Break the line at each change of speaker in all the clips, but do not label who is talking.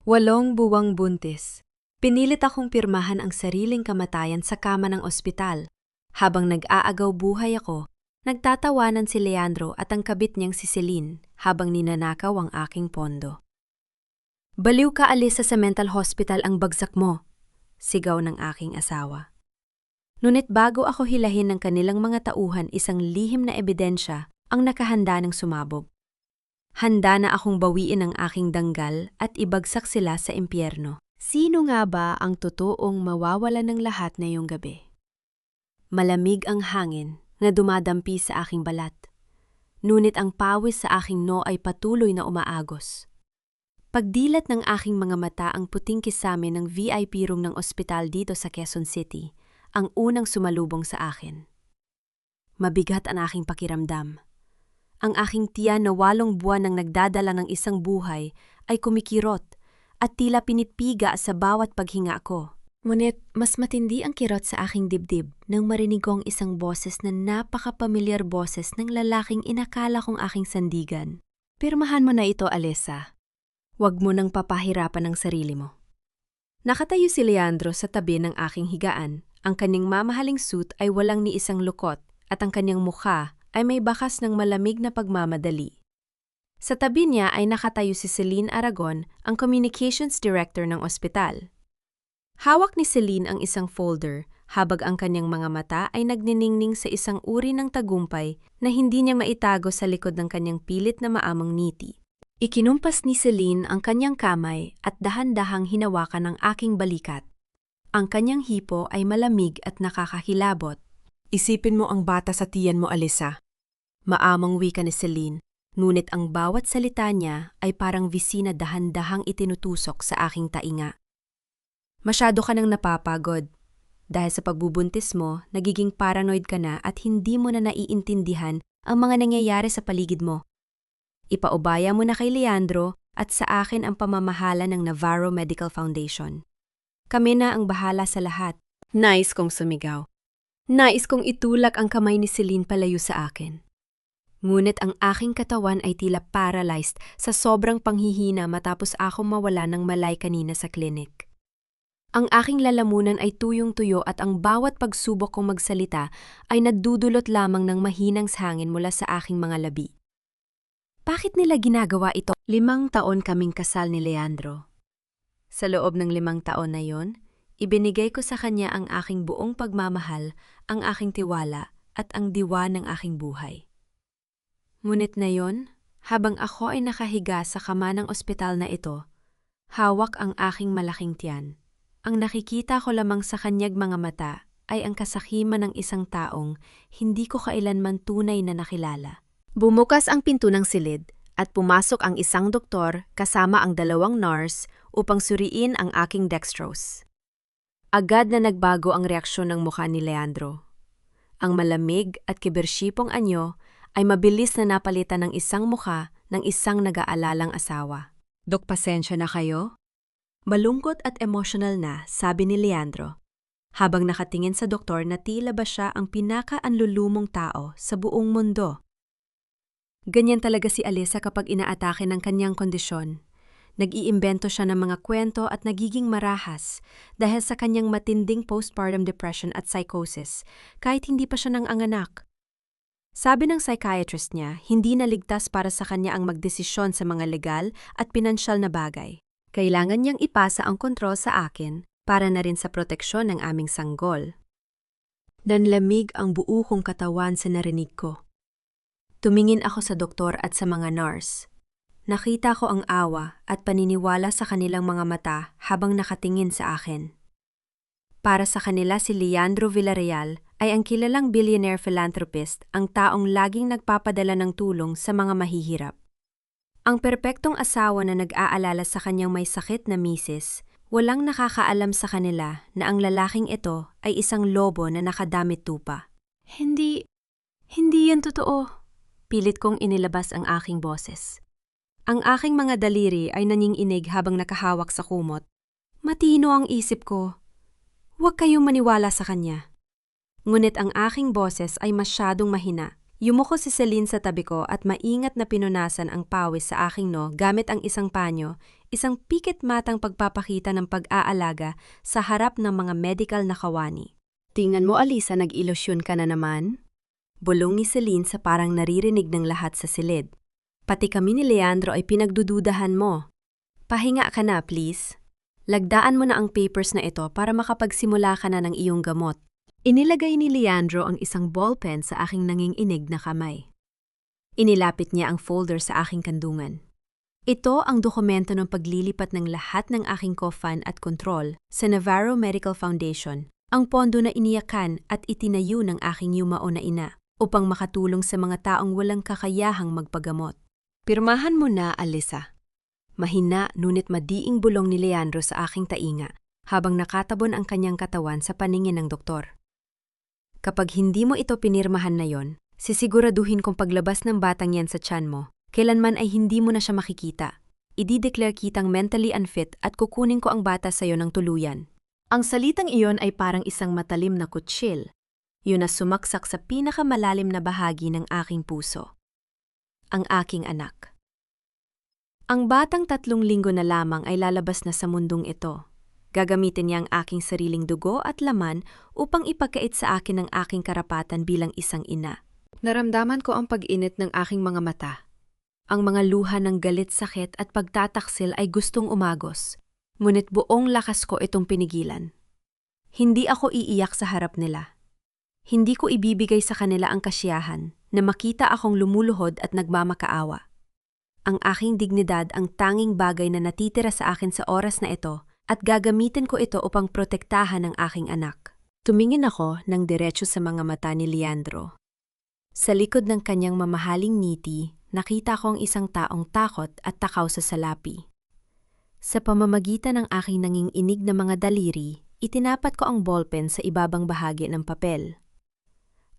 8 buwang buntis. Pinilit akong pirmahan ang sariling kamatayan sa kama ng ospital. Habang nag-aagaw buhay ako, nagtatawanan si Leandro at ang kabit niyang si Celine habang ninanakaw ang aking pondo. "Baliw ka, Alyssa, sa mental hospital ang bagsak mo," sigaw ng aking asawa. Ngunit bago ako hilahin ng kanilang mga tauhan, isang lihim na ebidensya ang nakahanda ng sumabog. Handa na akong bawiin ang aking danggal at ibagsak sila sa impyerno. Sino nga ba ang totoong mawawala ng lahat ngayong gabi? Malamig ang hangin na dumadampi sa aking balat. Ngunit ang pawis sa aking noo ay patuloy na umaagos. Pagdilat ng aking mga mata ang puting kisame ng VIP room ng ospital dito sa Quezon City, ang unang sumalubong sa akin. Mabigat ang aking pakiramdam. Ang aking tiyan na 8 buwan nang nagdadala ng isang buhay ay kumikirot at tila pinitpiga sa bawat paghinga ko. Ngunit mas matindi ang kirot sa aking dibdib nang marinig ko ang isang boses na napaka-pamilyar boses ng lalaking inakala kong aking sandigan. "Pirmahan mo na ito, Alyssa. Huwag mo nang papahirapan ang sarili mo." Nakatayo si Leandro sa tabi ng aking higaan. Ang kanyang mamahaling suit ay walang ni isang lukot at ang kanyang mukha ay may bakas ng malamig na pagmamadali. Sa tabi niya ay nakatayo si Celine Aragon, ang Communications Director ng ospital. Hawak ni Celine ang isang folder habang ang kanyang mga mata ay nagniningning sa isang uri ng tagumpay na hindi niya maitago sa likod ng kanyang pilit na maamang ngiti. Ikinumpas ni Celine ang kanyang kamay at dahan-dahang hinawakan ang aking balikat. Ang kanyang hipo ay malamig at nakakahilabot.
"Isipin mo ang bata sa tiyan mo, Alyssa."
Maamang wika ni Celine, ngunit ang bawat salita niya ay parang visina dahan-dahang itinutusok sa aking tainga. "Masyado ka nang napapagod. Dahil sa pagbubuntis mo, nagiging paranoid ka na at hindi mo na naiintindihan ang mga nangyayari sa paligid mo. Ipaubaya mo na kay Leandro at sa akin ang pamamahala ng Navarro Medical Foundation. Kami na ang bahala sa lahat." Nais kong sumigaw. Nais kong itulak ang kamay ni Celine palayo sa akin. Ngunit ang aking katawan ay tila paralyzed sa sobrang panghihina matapos akong mawala ng malay kanina sa klinik. Ang aking lalamunan ay tuyong-tuyo at ang bawat pagsubok kong magsalita ay nadudulot lamang ng mahinang hangin mula sa aking mga labi. Bakit nila ginagawa ito? 5 taon kaming kasal ni Leandro. Sa loob ng 5 taon na yon, ibinigay ko sa kanya ang aking buong pagmamahal, ang aking tiwala, at ang diwa ng aking buhay. Ngunit ngayon, habang ako ay nakahiga sa kama ng ospital na ito, hawak ang aking malaking tiyan. Ang nakikita ko lamang sa kanyang mga mata ay ang kasakiman ng isang taong hindi ko kailanman tunay na nakilala. Bumukas ang pinto ng silid at pumasok ang isang doktor kasama ang 2 nurse upang suriin ang aking dextrose. Agad na nagbago ang reaksyon ng mukha ni Leandro. Ang malamig at kibersyipong anyo ay mabilis na napalitan ng isang mukha ng isang nag-aalalang asawa.
"Dok, pasensya na kayo?"
Malungkot at emosyonal na, sabi ni Leandro, habang nakatingin sa doktor na tila ba siya ang pinaka-anlulumong tao sa buong mundo. Ganyan talaga si Alyssa kapag inaatake ng kanyang kondisyon. Nag-iimbento siya ng mga kwento at nagiging marahas dahil sa kanyang matinding postpartum depression at psychosis kahit hindi pa siya nanganganak. Sabi ng psychiatrist niya, hindi na ligtas para sa kanya ang magdesisyon sa mga legal at pinansyal na bagay. Kailangan niyang ipasa ang kontrol sa akin para na rin sa proteksyon ng aming sanggol. Nanlamig ang buo kong katawan sa narinig ko. Tumingin ako sa doktor at sa mga nurse. Nakita ko ang awa at paniniwala sa kanilang mga mata habang nakatingin sa akin. Para sa kanila si Leandro Villarreal ay ang kilalang billionaire philanthropist, ang taong laging nagpapadala ng tulong sa mga mahihirap. Ang perpektong asawa na nag-aalala sa kanyang may sakit na misis, walang nakakaalam sa kanila na ang lalaking ito ay isang lobo na nakadamit tupa. Hindi yan totoo. Pilit kong inilabas ang aking boses. Ang aking mga daliri ay nanginginig habang nakahawak sa kumot. Matino ang isip ko. Huwag kayong maniwala sa kanya. Ngunit ang aking boses ay masyadong mahina. Yumuko si Celine sa tabi ko at maingat na pinunasan ang pawis sa aking no gamit ang isang panyo, isang pikit-matang pagpapakita ng pag-aalaga sa harap ng mga medical na kawani. Tingnan mo, Alisa, nag-ilusyon ka na naman. Bulong ni Celine sa parang naririnig ng lahat sa silid. Pati kami ni Leandro ay pinagdududahan mo. Pahinga ka na, please. Lagdaan mo na ang papers na ito para makapagsimula ka na ng iyong gamot. Inilagay ni Leandro ang isang ballpen sa aking nanginginig na kamay. Inilapit niya ang folder sa aking kandungan. Ito ang dokumento ng paglilipat ng lahat ng aking co-fund at control sa Navarro Medical Foundation, ang pondo na iniyakan at itinayo ng aking yumao na ina upang makatulong sa mga taong walang kakayahang magpagamot. Pirmahan mo na, Alisa. Mahina ngunit madiing bulong ni Leandro sa aking tainga habang nakatabon ang kanyang katawan sa paningin ng doktor. Kapag hindi mo ito pinirmahan na yon, sisiguraduhin kong paglabas ng batang yan sa tiyan mo, kailanman ay hindi mo na siya makikita. Idideclare kitang mentally unfit at kukunin ko ang bata sa'yo ng tuluyan. Ang salitang iyon ay parang isang matalim na kutsil. Yun na sumaksak sa pinakamalalim na bahagi ng aking puso. Ang aking anak. Ang batang 3 linggo na lamang ay lalabas na sa mundong ito. Gagamitin niya ang aking sariling dugo at laman upang ipagkait sa akin ang aking karapatan bilang isang ina. Naramdaman ko ang pag-init ng aking mga mata. Ang mga luha ng galit, sakit at pagtataksil ay gustong umagos, ngunit buong lakas ko itong pinigilan. Hindi ako iiyak sa harap nila. Hindi ko ibibigay sa kanila ang kasiyahan na makita akong lumuluhod at nagmamakaawa. Ang aking dignidad ang tanging bagay na natitira sa akin sa oras na ito at gagamitin ko ito upang protektahan ang aking anak. Tumingin ako ng diretso sa mga mata ni Leandro. Sa likod ng kanyang mamahaling ngiti, nakita ko ang isang taong takot at takaw sa salapi. Sa pamamagitan ng aking nanginginig na mga daliri, itinapat ko ang ballpen sa ibabang bahagi ng papel.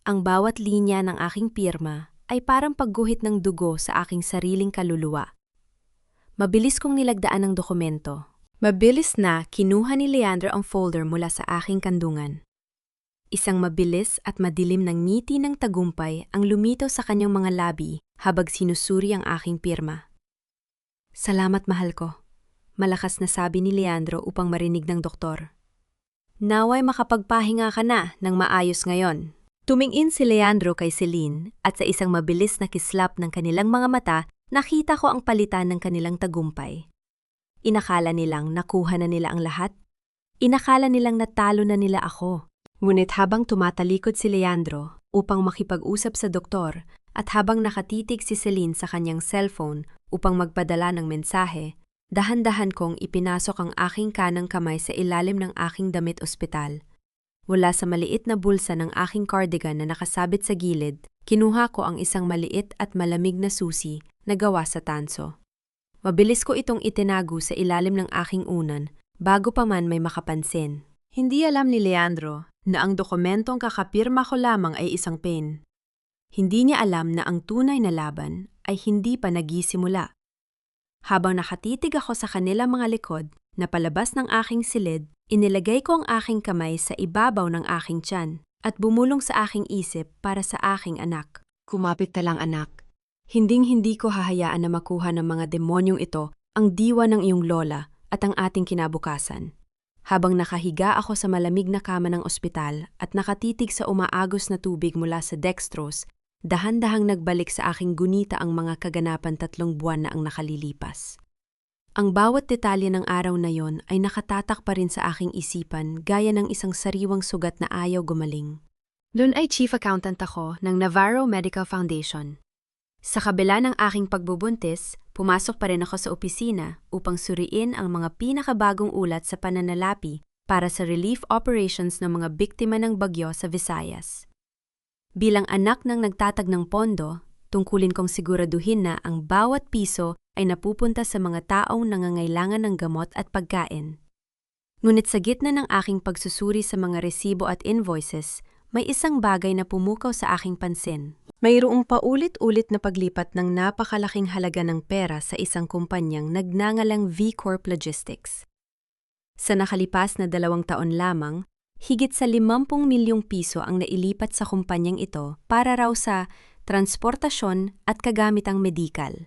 Ang bawat linya ng aking pirma ay parang pagguhit ng dugo sa aking sariling kaluluwa. Mabilis kong nilagdaan ang dokumento. Mabilis na kinuha ni Leandro ang folder mula sa aking kandungan. Isang mabilis at madilim ng ngiti ng tagumpay ang lumitaw sa kanyang mga labi habang sinusuri ang aking pirma. Salamat, mahal ko. Malakas na sabi ni Leandro upang marinig ng doktor. Naway makapagpahinga ka na ng maayos ngayon. Tumingin si Leandro kay Celine at sa isang mabilis na kislap ng kanilang mga mata, nakita ko ang palitan ng kanilang tagumpay. Inakala nilang nakuha na nila ang lahat. Inakala nilang natalo na nila ako. Ngunit habang tumatalikod si Leandro upang makipag-usap sa doktor at habang nakatitig si Celine sa kanyang cellphone upang magpadala ng mensahe, dahan-dahan kong ipinasok ang aking kanang kamay sa ilalim ng aking damit ospital. Mula sa maliit na bulsa ng aking cardigan na nakasabit sa gilid, kinuha ko ang isang maliit at malamig na susi na gawa sa tanso. Mabilis ko itong itinago sa ilalim ng aking unan bago pa man may makapansin. Hindi alam ni Leandro na ang dokumentong kakapirma ko lamang ay isang pen. Hindi niya alam na ang tunay na laban ay hindi pa nagisimula. Habang nakatitig ako sa kanilang mga likod na palabas ng aking silid, inilagay ko ang aking kamay sa ibabaw ng aking tiyan at bumulong sa aking isip para sa aking anak. Kumapit na lang, anak. Hinding-hindi ko hahayaan na makuha ng mga demonyong ito ang diwa ng iyong lola at ang ating kinabukasan. Habang nakahiga ako sa malamig na kama ng ospital at nakatitig sa umaagos na tubig mula sa dextrose, dahan-dahang nagbalik sa aking gunita ang mga kaganapan 3 buwan na ang nakalilipas. Ang bawat detalye ng araw na yon ay nakatatak pa rin sa aking isipan gaya ng isang sariwang sugat na ayaw gumaling. Noon ay chief accountant ako ng Navarro Medical Foundation. Sa kabila ng aking pagbubuntis, pumasok pa rin ako sa opisina upang suriin ang mga pinakabagong ulat sa pananalapi para sa relief operations ng mga biktima ng bagyo sa Visayas. Bilang anak ng nagtatag ng pondo, tungkulin kong siguraduhin na ang bawat piso ay napupunta sa mga taong nangangailangan ng gamot at pagkain. Ngunit sa gitna ng aking pagsusuri sa mga resibo at invoices, may isang bagay na pumukaw sa aking pansin. Mayroong paulit-ulit na paglipat ng napakalaking halaga ng pera sa isang kumpanyang nagngangalang V-Corp Logistics. Sa nakalipas na 2 taon lamang, higit sa 50 milyong piso ang nailipat sa kumpanyang ito para raw sa transportasyon at kagamitang medikal.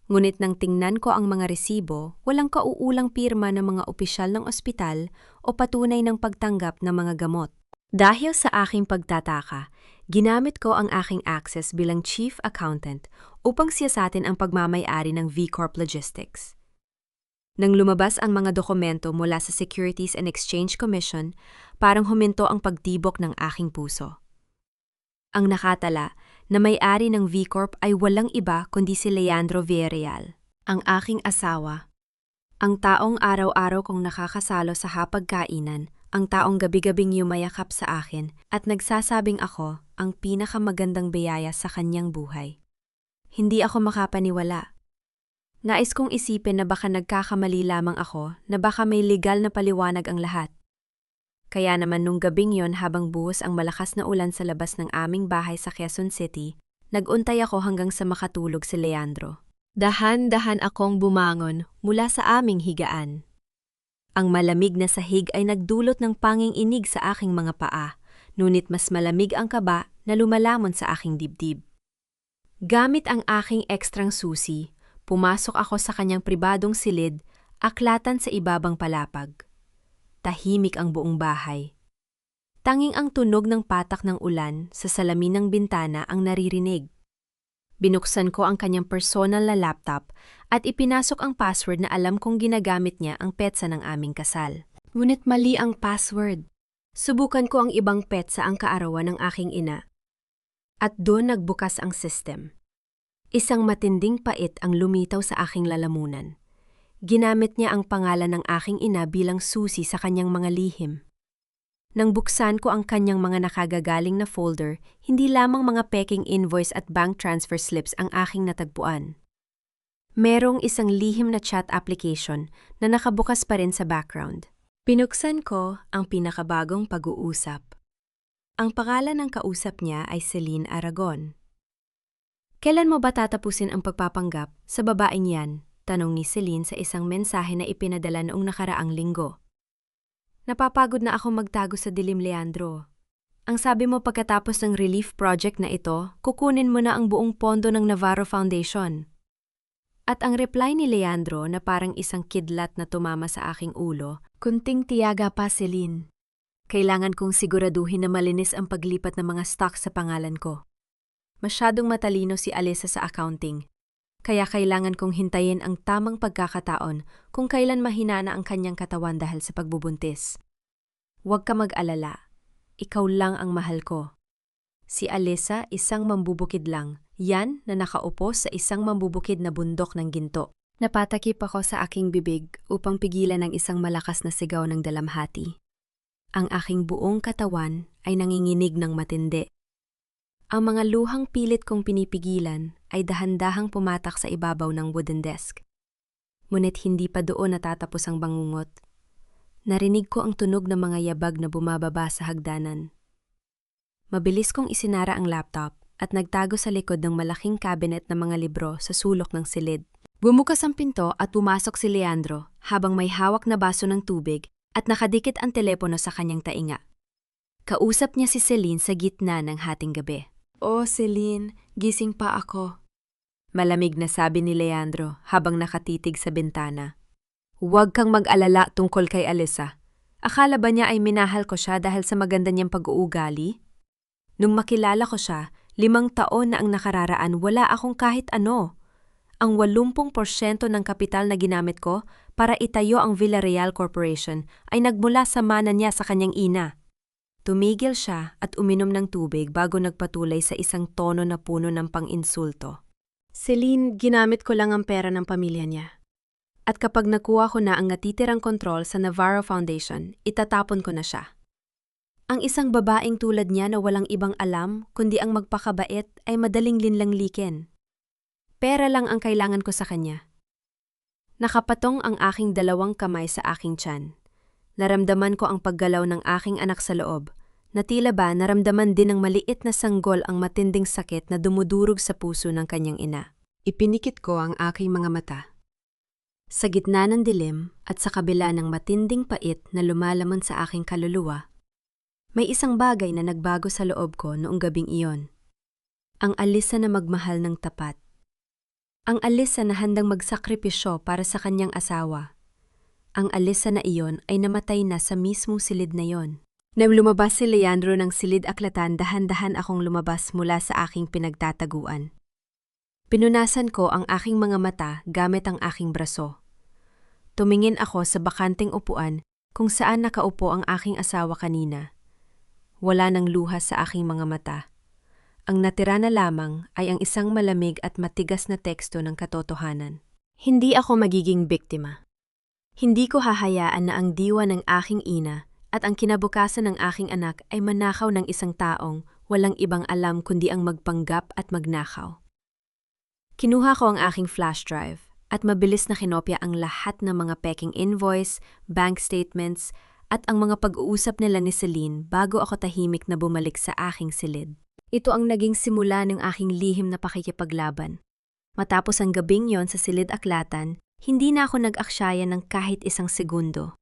Ngunit nang tingnan ko ang mga resibo, walang kauulang pirma ng mga opisyal ng ospital o patunay ng pagtanggap ng mga gamot. Dahil sa aking pagtataka, ginamit ko ang aking access bilang chief accountant upang siyasatin ang pagmamay-ari ng V Corp Logistics. Nang lumabas ang mga dokumento mula sa Securities and Exchange Commission, parang huminto ang pagtibok ng aking puso. Ang nakatala na may-ari ng V Corp ay walang iba kundi si Leandro Villarreal, ang aking asawa. Ang taong araw-araw kong nakakasalo sa hapagkainan, ang taong gabi-gabing yumayakap sa akin at nagsasabing ako ang pinakamagandang biyaya sa kanyang buhay. Hindi ako makapaniwala. Nais kong isipin na baka nagkakamali lamang ako, na baka may legal na paliwanag ang lahat. Kaya naman nung gabing yon habang buhos ang malakas na ulan sa labas ng aming bahay sa Quezon City, nag-untay ako hanggang sa makatulog si Leandro. Dahan-dahan akong bumangon mula sa aming higaan. Ang malamig na sahig ay nagdulot ng panging-inig sa aking mga paa, ngunit mas malamig ang kaba na lumalamon sa aking dibdib. Gamit ang aking ekstrang susi, pumasok ako sa kanyang pribadong silid, aklatan sa ibabang palapag. Tahimik ang buong bahay. Tanging ang tunog ng patak ng ulan sa salamin ng bintana ang naririnig. Binuksan ko ang kanyang personal na laptop at ipinasok ang password na alam kong ginagamit niya ang petsa ng aming kasal. Ngunit mali ang password. Subukan ko ang ibang petsa ang kaarawan ng aking ina. At doon nagbukas ang system. Isang matinding pait ang lumitaw sa aking lalamunan. Ginamit niya ang pangalan ng aking ina bilang susi sa kanyang mga lihim. Nang buksan ko ang kanyang mga nakagagaling na folder, hindi lamang mga peking invoice at bank transfer slips ang aking natagpuan. Merong isang lihim na chat application na nakabukas pa rin sa background. Pinuksan ko ang pinakabagong pag-uusap. Ang pangalan ng kausap niya ay Celine Aragon. Kailan mo ba tatapusin ang pagpapanggap sa babaeng yan? Tanong ni Celine sa isang mensahe na ipinadala noong nakaraang linggo. Napapagod na ako magtago sa dilim, Leandro. Ang sabi mo pagkatapos ng relief project na ito, kukunin mo na ang buong pondo ng Navarro Foundation. At ang reply ni Leandro na parang isang kidlat na tumama sa aking ulo, kunting tiyaga pa, Celine. Kailangan kong siguraduhin na malinis ang paglipat ng mga stocks sa pangalan ko. Masyadong matalino si Alyssa sa accounting. Kaya kailangan kong hintayin ang tamang pagkakataon kung kailan mahina na ang kanyang katawan dahil sa pagbubuntis. Huwag ka mag-alala. Ikaw lang ang mahal ko. Si Alyssa, isang mambubukid lang. Yan na nakaupo sa isang mambubukid na bundok ng ginto. Napatakip ako sa aking bibig upang pigilan ang isang malakas na sigaw ng dalamhati. Ang aking buong katawan ay nanginginig ng matindi. Ang mga luhang pilit kong pinipigilan ay dahan-dahang pumatak sa ibabaw ng wooden desk. Ngunit hindi pa doon natatapos ang bangungot. Narinig ko ang tunog ng mga yabag na bumababa sa hagdanan. Mabilis kong isinara ang laptop at nagtago sa likod ng malaking cabinet ng mga libro sa sulok ng silid. Bumukas ang pinto at pumasok si Leandro habang may hawak na baso ng tubig at nakadikit ang telepono sa kanyang tainga. Kausap niya si Celine sa gitna ng hating gabi. "Oh, Celine, gising pa ako." Malamig na sabi ni Leandro habang nakatitig sa bintana. "Huwag kang mag-alala tungkol kay Alyssa. Akala ba niya ay minahal ko siya dahil sa maganda niyang pag-uugali? Nung makilala ko siya, 5 taon na ang nakararaan, wala akong kahit ano. Ang 80% ng kapital na ginamit ko para itayo ang Villarreal Corporation ay nagmula sa mana niya sa kanyang ina." Tumigil siya at uminom ng tubig bago nagpatuloy sa isang tono na puno ng pang-insulto. "Celine, ginamit ko lang ang pera ng pamilya niya. At kapag nakuha ko na ang natitirang kontrol sa Navarro Foundation, itatapon ko na siya. Ang isang babaeng tulad niya na walang ibang alam kundi ang magpakabait ay madaling linlanglikin. Pera lang ang kailangan ko sa kanya." Nakapatong ang aking 2 kamay sa aking tiyan. Naramdaman ko ang paggalaw ng aking anak sa loob, na tila ba naramdaman din ng maliit na sanggol ang matinding sakit na dumudurog sa puso ng kanyang ina. Ipinikit ko ang aking mga mata. Sa gitna ng dilim at sa kabila ng matinding pait na lumalaman sa aking kaluluwa, may isang bagay na nagbago sa loob ko noong gabing iyon. Ang Alyssa na magmahal ng tapat. Ang Alisa na handang magsakripisyo para sa kanyang asawa. Ang Alisa na iyon ay namatay na sa mismong silid na iyon. Nang lumabas si Leandro ng silid-aklatan, dahan-dahan akong lumabas mula sa aking pinagtataguan. Pinunasan ko ang aking mga mata gamit ang aking braso. Tumingin ako sa bakanting upuan kung saan nakaupo ang aking asawa kanina. Wala nang luha sa aking mga mata. Ang natira na lamang ay ang isang malamig at matigas na teksto ng katotohanan. Hindi ako magiging biktima. Hindi ko hahayaan na ang diwa ng aking ina at ang kinabukasan ng aking anak ay manakaw ng isang taong walang ibang alam kundi ang magpanggap at magnakaw. Kinuha ko ang aking flash drive at mabilis na kinopya ang lahat ng mga peking invoice, bank statements at ang mga pag-uusap nila ni Celine bago ako tahimik na bumalik sa aking silid. Ito ang naging simula ng aking lihim na pakikipaglaban. Matapos ang gabing yon sa silid-aklatan, hindi na ako nag-aksyaya ng kahit isang segundo.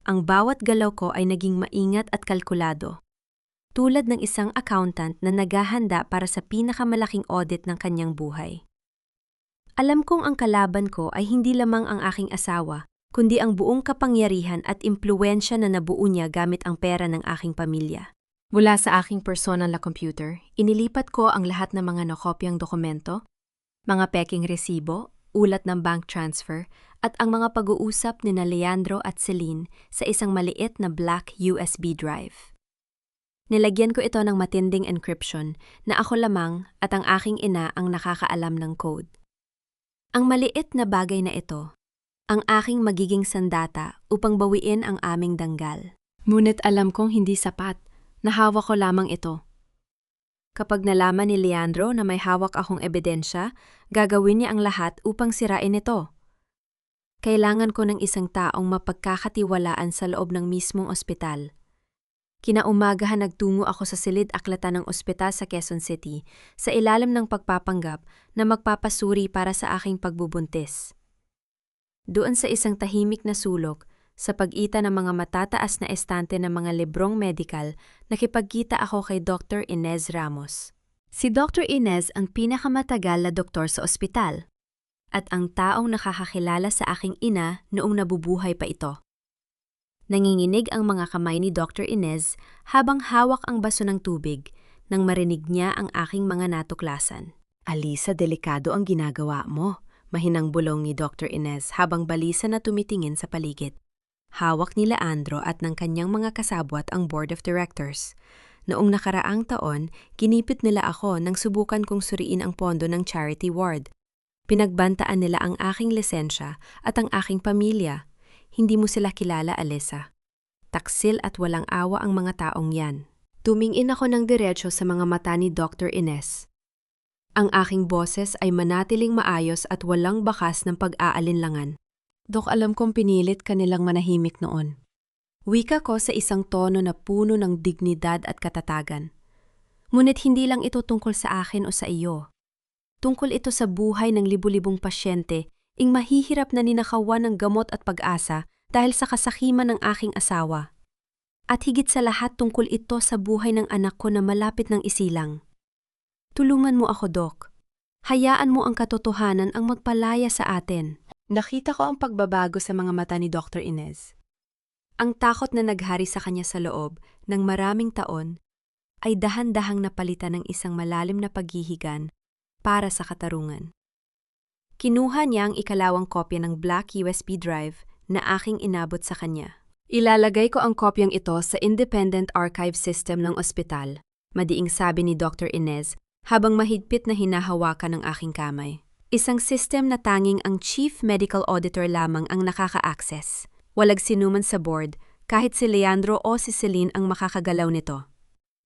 Ang bawat galaw ko ay naging maingat at kalkulado. Tulad ng isang accountant na naghahanda para sa pinakamalaking audit ng kanyang buhay. Alam kong ang kalaban ko ay hindi lamang ang aking asawa, kundi ang buong kapangyarihan at impluwensya na nabuo niya gamit ang pera ng aking pamilya. Mula sa aking personal na computer, inilipat ko ang lahat ng mga nakopyang dokumento, mga peking resibo, ulat ng bank transfer, at ang mga pag-uusap ni Leandro at Celine sa isang maliit na black USB drive. Nilagyan ko ito ng matinding encryption na ako lamang at ang aking ina ang nakakaalam ng code. Ang maliit na bagay na ito, ang aking magiging sandata upang bawiin ang aming danggal. Ngunit alam kong hindi sapat. Nahawak ko lamang ito. Kapag nalaman ni Leandro na may hawak akong ebidensya, gagawin niya ang lahat upang sirain ito. Kailangan ko ng isang taong mapagkakatiwalaan sa loob ng mismong ospital. Kinaumagahan nagtungo ako sa silid-aklatan ng ospital sa Quezon City sa ilalim ng pagpapanggap na magpapasuri para sa aking pagbubuntis. Doon sa isang tahimik na sulok, sa pagitan ng mga matataas na estante ng mga librong medikal, nakipagkita ako kay Dr. Inez Ramos. Si Dr. Inez ang pinakamatagal na doktor sa ospital at ang taong nakakakilala sa aking ina noong nabubuhay pa ito. Nanginginig ang mga kamay ni Dr. Inez habang hawak ang baso ng tubig nang marinig niya ang aking mga natuklasan. Alisa, delikado ang ginagawa mo, mahinang bulong ni Dr. Inez habang balisa na tumitingin sa paligid. Hawak ni Leandro at ng kanyang mga kasabwat ang board of directors. Noong nakaraang taon, kinipit nila ako nang subukan kong suriin ang pondo ng charity ward. Pinagbantaan nila ang aking lisensya at ang aking pamilya. Hindi mo sila kilala, Alisa. Taksil at walang awa ang mga taong yan. Tumingin ako ng diretso sa mga mata ni Dr. Inez. Ang aking boses ay manatiling maayos at walang bakas ng pag-aalinlangan. Dok, alam kong pinilit kanilang manahimik noon. Wika ko sa isang tono na puno ng dignidad at katatagan. Ngunit hindi lang ito tungkol sa akin o sa iyo. Tungkol ito sa buhay ng libu-libong pasyente ing mahihirap na ninakawan ng gamot at pag-asa dahil sa kasakiman ng aking asawa. At higit sa lahat tungkol ito sa buhay ng anak ko na malapit ng isilang. Tulungan mo ako, Dok. Hayaan mo ang katotohanan ang magpalaya sa atin. Nakita ko ang pagbabago sa mga mata ni Dr. Inez. Ang takot na naghari sa kanya sa loob ng maraming taon ay dahan-dahang napalitan ng isang malalim na paghihigan para sa katarungan. Kinuha niya ang ikalawang kopya ng black USB drive na aking inabot sa kanya. Ilalagay ko ang kopyang ito sa Independent Archive System ng ospital, madiing sabi ni Dr. Inez habang mahigpit na hinahawakan ng aking kamay. Isang system na tanging ang Chief Medical Auditor lamang ang nakaka-access. Walang sinuman sa board, kahit si Leandro o si Celine ang makakagalaw nito.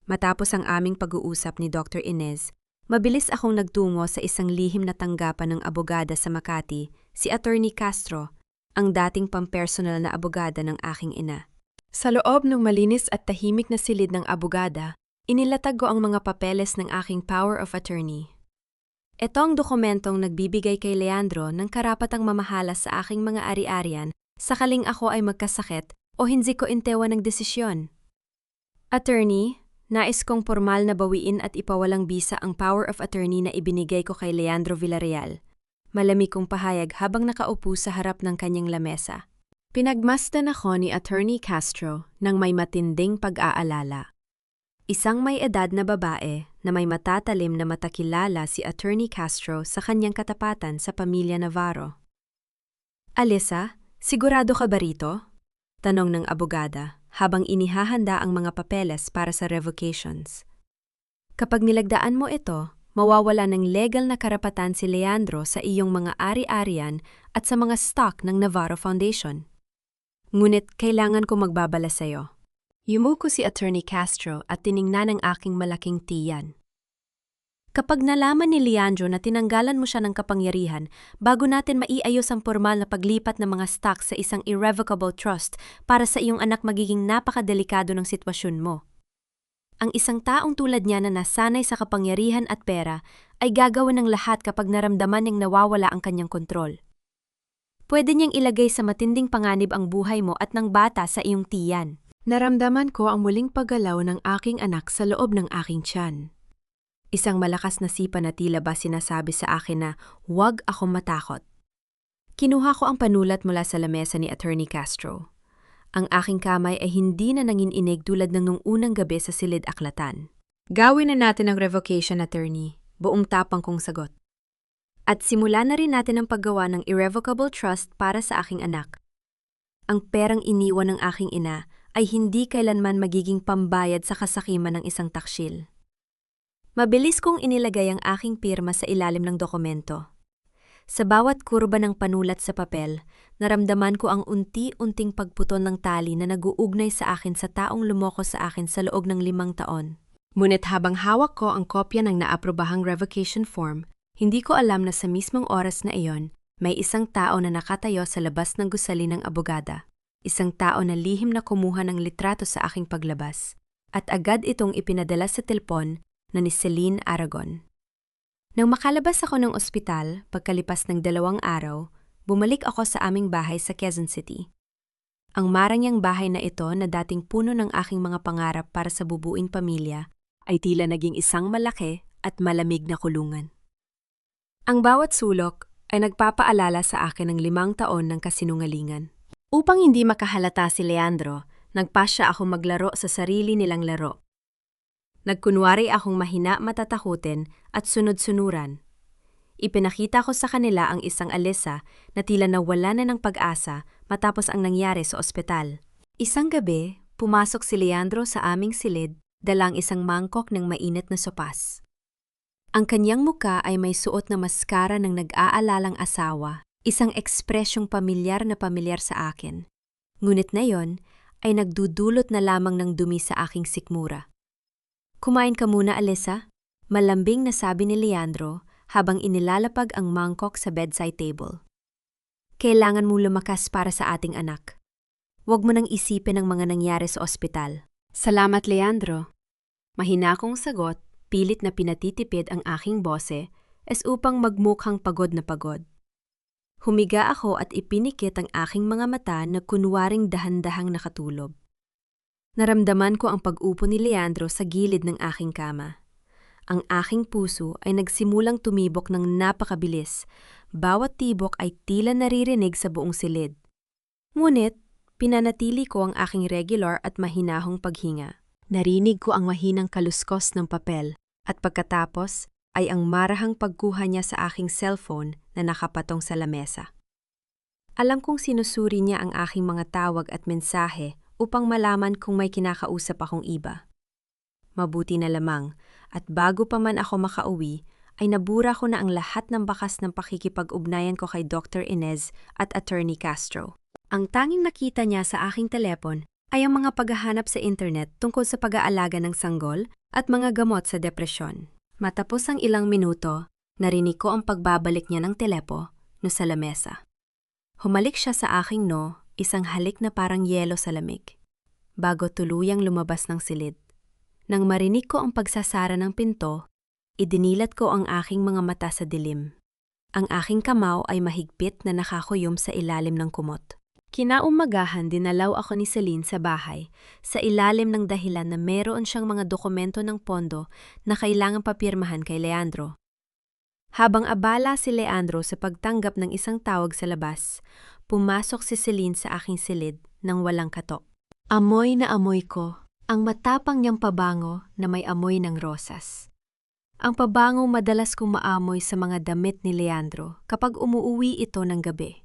Matapos ang aming pag-uusap ni Dr. Inez, mabilis akong nagtungo sa isang lihim na tanggapan ng abogada sa Makati, si Attorney Castro, ang dating pampersonal na abogada ng aking ina. Sa loob ng malinis at tahimik na silid ng abogada, inilatag ko ang mga papeles ng aking power of attorney. Ito ang dokumentong nagbibigay kay Leandro ng karapatang mamahala sa aking mga ari-arian sakaling ako ay magkasakit o hindi ko intewa ng desisyon. Attorney, nais kong formal na bawiin at ipawalang bisa ang power of attorney na ibinigay ko kay Leandro Villarreal. Malamig kong pahayag habang nakaupo sa harap ng kanyang lamesa. Pinagmasdan ako ni Attorney Castro ng may matinding pag-aalala. Isang may edad na babae na may matatalim na matakilala si Attorney Castro sa kanyang katapatan sa pamilya Navarro. Alyssa, sigurado ka ba rito? Tanong ng abogada habang inihahanda ang mga papeles para sa revocations. Kapag nilagdaan mo ito, mawawala ng legal na karapatan si Leandro sa iyong mga ari-arian at sa mga stock ng Navarro Foundation. Ngunit kailangan ko magbabala sa'yo. Yumuko si Attorney Castro at tiningnan ang aking malaking tiyan. Kapag nalaman ni Leandro na tinanggalan mo siya ng kapangyarihan bago natin maiayos ang formal na paglipat ng mga stock sa isang irrevocable trust para sa iyong anak, magiging napakadelikado ng sitwasyon mo. Ang isang taong tulad niya na nasanay sa kapangyarihan at pera ay gagawin ng lahat kapag naramdaman niyang nawawala ang kanyang kontrol. Pwede niyang ilagay sa matinding panganib ang buhay mo at ng bata sa iyong tiyan. Naramdaman ko ang muling paggalaw ng aking anak sa loob ng aking tiyan. Isang malakas na sipa na tila ba sinasabi sa akin na huwag akong matakot. Kinuha ko ang panulat mula sa lamesa ni Attorney Castro. Ang aking kamay ay hindi na nanginginig tulad ng nung unang gabi sa silid aklatan. Gawin na natin ang revocation, attorney, buong tapang kong sagot. At simula na rin natin ang paggawa ng irrevocable trust para sa aking anak. Ang perang iniwan ng aking ina ay hindi kailanman magiging pambayad sa kasakiman ng isang taksil. Mabilis kong inilagay ang aking pirma sa ilalim ng dokumento. Sa bawat kurba ng panulat sa papel, naramdaman ko ang unti-unting pagputon ng tali na nag-uugnay sa akin sa taong lumoko sa akin sa loob ng 5 taon. Ngunit habang hawak ko ang kopya ng naaprobahang revocation form, hindi ko alam na sa mismong oras na iyon, may isang tao na nakatayo sa labas ng gusali ng abogada. Isang tao na lihim na kumuha ng litrato sa aking paglabas, at agad itong ipinadala sa telepon na ni Celine Aragon. Nang makalabas ako ng ospital, pagkalipas ng 2 araw, bumalik ako sa aming bahay sa Quezon City. Ang marangyang bahay na ito na dating puno ng aking mga pangarap para sa bubuing pamilya ay tila naging isang malaki at malamig na kulungan. Ang bawat sulok ay nagpapaalala sa akin ng 5 taon ng kasinungalingan. Upang hindi makahalata si Leandro, nagpasya ako maglaro sa sarili nilang laro. Nagkunwari akong mahina, matatakutin at sunod-sunuran. Ipinakita ko sa kanila ang isang Alyssa na tila nawala na ng pag-asa matapos ang nangyari sa ospital. Isang gabi, pumasok si Leandro sa aming silid, dalang isang mangkok ng mainit na sopas. Ang kanyang muka ay may suot na maskara ng nag-aalalang asawa, isang ekspresyong pamilyar sa akin. Ngunit na yon ay nagdudulot na lamang ng dumi sa aking sikmura. Kumain ka muna, Alyssa, malambing na sabi ni Leandro habang inilalapag ang mangkok sa bedside table. Kailangan mong lumakas para sa ating anak. Huwag mo nang isipin ang mga nangyari sa ospital. Salamat, Leandro. Mahina akong sagot, pilit na pinatitipid ang aking bose upang magmukhang pagod na pagod. Humiga ako at ipinikit ang aking mga mata na kunwaring dahan-dahang nakatulog. Naramdaman ko ang pag-upo ni Leandro sa gilid ng aking kama. Ang aking puso ay nagsimulang tumibok ng napakabilis. Bawat tibok ay tila naririnig sa buong silid. Ngunit, pinanatili ko ang aking regular at mahinahong paghinga. Narinig ko ang mahinang kaluskos ng papel at pagkatapos ay ang marahang pagkuha niya sa aking cellphone na nakapatong sa lamesa. Alam kong sinusuri niya ang aking mga tawag at mensahe upang malaman kung may kinakausap akong iba. Mabuti na lamang at bago pa man ako makauwi ay nabura ko na ang lahat ng bakas ng pakikipag-ugnayan ko kay Dr. Inez at Attorney Castro. Ang tanging nakita niya sa aking telepon ay ang mga paghahanap sa internet tungkol sa pag-aalaga ng sanggol at mga gamot sa depresyon. Matapos ang ilang minuto, narinig ko ang pagbabalik niya ng telepo sa lamesa. Humalik siya sa aking isang halik na parang yelo sa lamig, bago tuluyang lumabas ng silid. Nang marinig ko ang pagsasara ng pinto, idinilat ko ang aking mga mata sa dilim. Ang aking kamao ay mahigpit na nakakuyom sa ilalim ng kumot. Kinaumagahan dinalaw ako ni Celine sa bahay, sa ilalim ng dahilan na meron siyang mga dokumento ng pondo na kailangang papirmahan kay Leandro. Habang abala si Leandro sa pagtanggap ng isang tawag sa labas, pumasok si Celine sa aking silid nang walang katok. Amoy na amoy ko ang matapang niyang pabango na may amoy ng rosas. Ang pabango madalas kong maamoy sa mga damit ni Leandro kapag umuuwi ito ng gabi.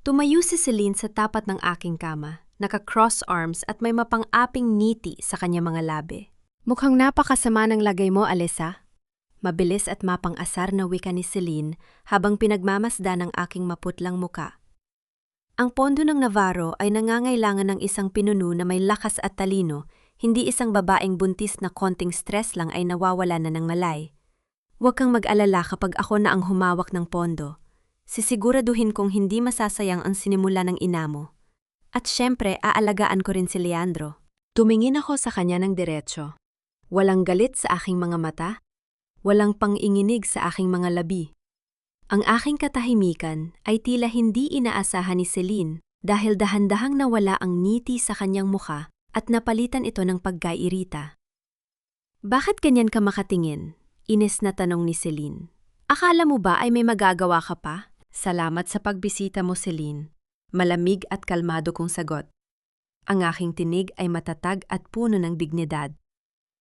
Tumayo si Celine sa tapat ng aking kama, naka-cross arms at may mapang-aping ngiti sa kanyang mga labi. Mukhang napakasama ng lagay mo, Alyssa. Mabilis at mapang-asar na wika ni Celine habang pinagmamasdan ng aking maputlang muka. Ang pondo ng Navarro ay nangangailangan ng isang pinuno na may lakas at talino, hindi isang babaeng buntis na konting stress lang ay nawawala na ng malay. Huwag kang mag-alala kapag ako na ang humawak ng pondo. Sisiguraduhin kong hindi masasayang ang sinimula ng ina mo. At syempre, aalagaan ko rin si Leandro. Tumingin ako sa kanya ng diretsyo. Walang galit sa aking mga mata. Walang pang-inginig sa aking mga labi. Ang aking katahimikan ay tila hindi inaasahan ni Celine dahil dahan-dahang nawala ang ngiti sa kanyang muka at napalitan ito ng pagkairita. Bakit ganyan ka makatingin? Inis na tanong ni Celine. Akala mo ba ay may magagawa ka pa? Salamat sa pagbisita mo, Celine. Malamig at kalmado kong sagot. Ang aking tinig ay matatag at puno ng dignidad.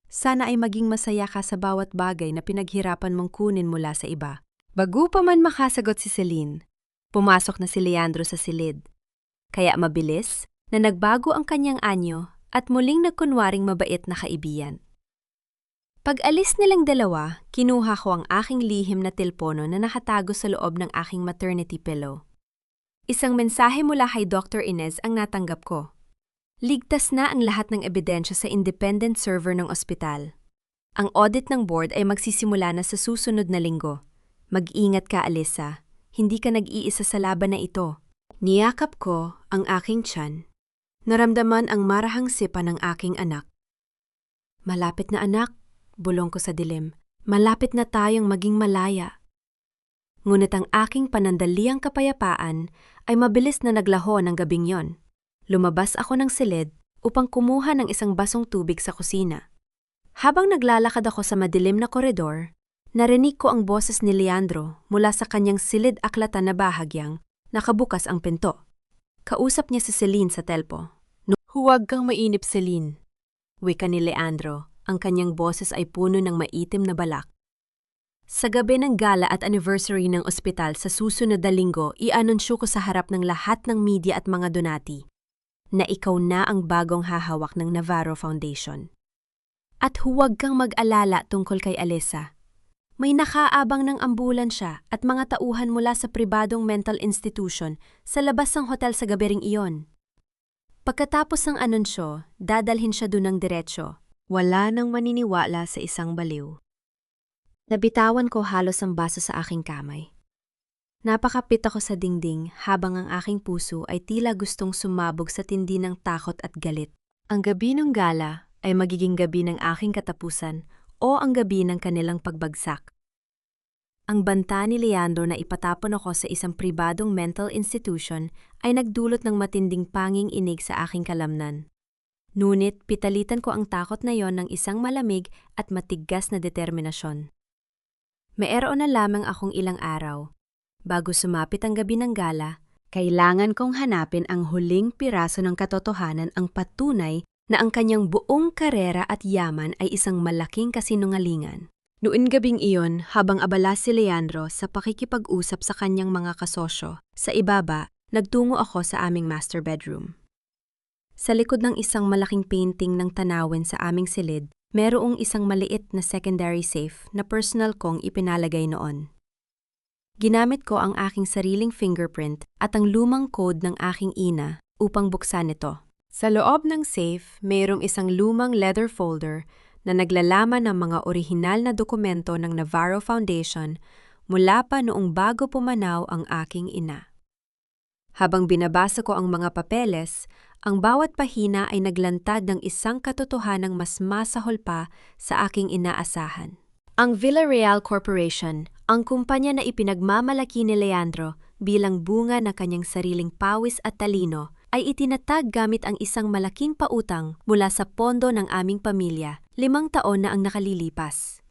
Sana ay maging masaya ka sa bawat bagay na pinaghirapan mong kunin mula sa iba. Bago pa man makasagot si Celine, pumasok na si Leandro sa silid. Kaya mabilis na nagbago ang kanyang anyo at muling nagkunwaring mabait na kaibigan. Pag-alis nilang dalawa, kinuha ko ang aking lihim na tilpono na nakatago sa loob ng aking maternity pillow. Isang mensahe mula kay Dr. Inez ang natanggap ko. Ligtas na ang lahat ng ebidensya sa independent server ng ospital. Ang audit ng board ay magsisimula na sa susunod na linggo. Mag-ingat ka, Alyssa. Hindi ka nag-iisa sa laban na ito. Niyakap ko ang aking tiyan. Naramdaman ang marahang sipa ng aking anak. Malapit na anak, bulong ko sa dilim. Malapit na tayong maging malaya. Ngunit ang aking panandaliang kapayapaan ay mabilis na naglaho ng gabing yon. Lumabas ako ng silid upang kumuha ng isang basong tubig sa kusina. Habang naglalakad ako sa madilim na koridor, narinig ko ang boses ni Leandro mula sa kanyang silid-aklatan na bahagyang nakabukas ang pinto. Kausap niya si Celine sa telpo. Huwag kang mainip, Celine. Wika ni Leandro, ang kanyang boses ay puno ng maitim na balak. Sa gabi ng gala at anniversary ng ospital sa susunod na linggo, i-anunsyo ko sa harap ng lahat ng media at mga donati na ikaw na ang bagong hahawak ng Navarro Foundation. At huwag kang mag-alala tungkol kay Alyssa. May nakaabang ng ambulansya at mga tauhan mula sa pribadong mental institution sa labas ng hotel sa gabi ring iyon. Pagkatapos ng anunsyo, dadalhin siya dun ng diretsyo. Wala nang maniniwala sa isang baliw. Nabitawan ko halos ang baso sa aking kamay. Napakapit ako sa dingding habang ang aking puso ay tila gustong sumabog sa tindi ng takot at galit. Ang gabi ng gala ay magiging gabi ng aking katapusan o ang gabi ng kanilang pagbagsak. Ang banta ni Leandro na ipatapon ako sa isang pribadong mental institution ay nagdulot ng matinding panging inig sa aking kalamnan. Ngunit pitalitan ko ang takot na yon ng isang malamig at matigas na determinasyon. Mayroon na lamang akong ilang araw. Bago sumapit ang gabi ng gala, kailangan kong hanapin ang huling piraso ng katotohanan ang patunay na ang kanyang buong karera at yaman ay isang malaking kasinungalingan. Noon gabing iyon, habang abala si Leandro sa pakikipag-usap sa kanyang mga kasosyo, sa ibaba, nagtungo ako sa aming master bedroom. Sa likod ng isang malaking painting ng tanawin sa aming silid, merong isang maliit na secondary safe na personal kong ipinalagay noon. Ginamit ko ang aking sariling fingerprint at ang lumang code ng aking ina upang buksan ito. Sa loob ng safe, mayroong isang lumang leather folder na naglalaman ng mga orihinal na dokumento ng Navarro Foundation mula pa noong bago pumanaw ang aking ina. Habang binabasa ko ang mga papeles, ang bawat pahina ay naglantad ng isang katotohanang mas masahol pa sa aking inaasahan. Ang Villarreal Corporation, ang kumpanya na ipinagmamalaki ni Leandro bilang bunga ng kanyang sariling pawis at talino, ay itinatag gamit ang isang malaking pautang mula sa pondo ng aming pamilya, 5 taon na ang nakalilipas.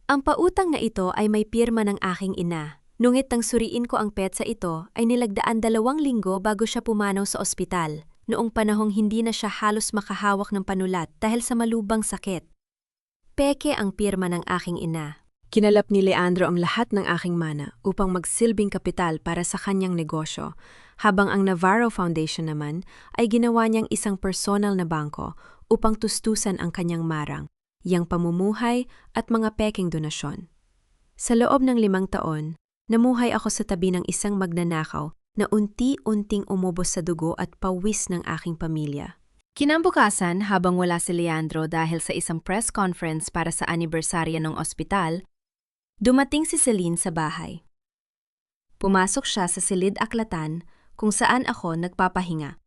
Ang pautang na ito ay may pirma ng aking ina. Nungit nang suriin ko ang petsa ito ay nilagdaan 2 linggo bago siya pumanaw sa ospital, noong panahong hindi na siya halos makahawak ng panulat dahil sa malubang sakit. Peke ang pirma ng aking ina.
Kinalap ni Leandro ang lahat ng aking mana upang magsilbing kapital para sa kanyang negosyo, habang ang Navarro Foundation naman ay ginawa niyang isang personal na bangko upang tustusan ang kanyang marang, yang pamumuhay at mga peking donasyon. Sa loob ng 5 taon, namuhay ako sa tabi ng isang magnanakaw na unti-unting umubos sa dugo at pawis ng aking pamilya. Kinabukasan, habang wala si Leandro dahil sa isang press conference para sa anibersarya ng ospital, dumating si Celine sa bahay. Pumasok siya sa silid-aklatan kung saan ako nagpapahinga.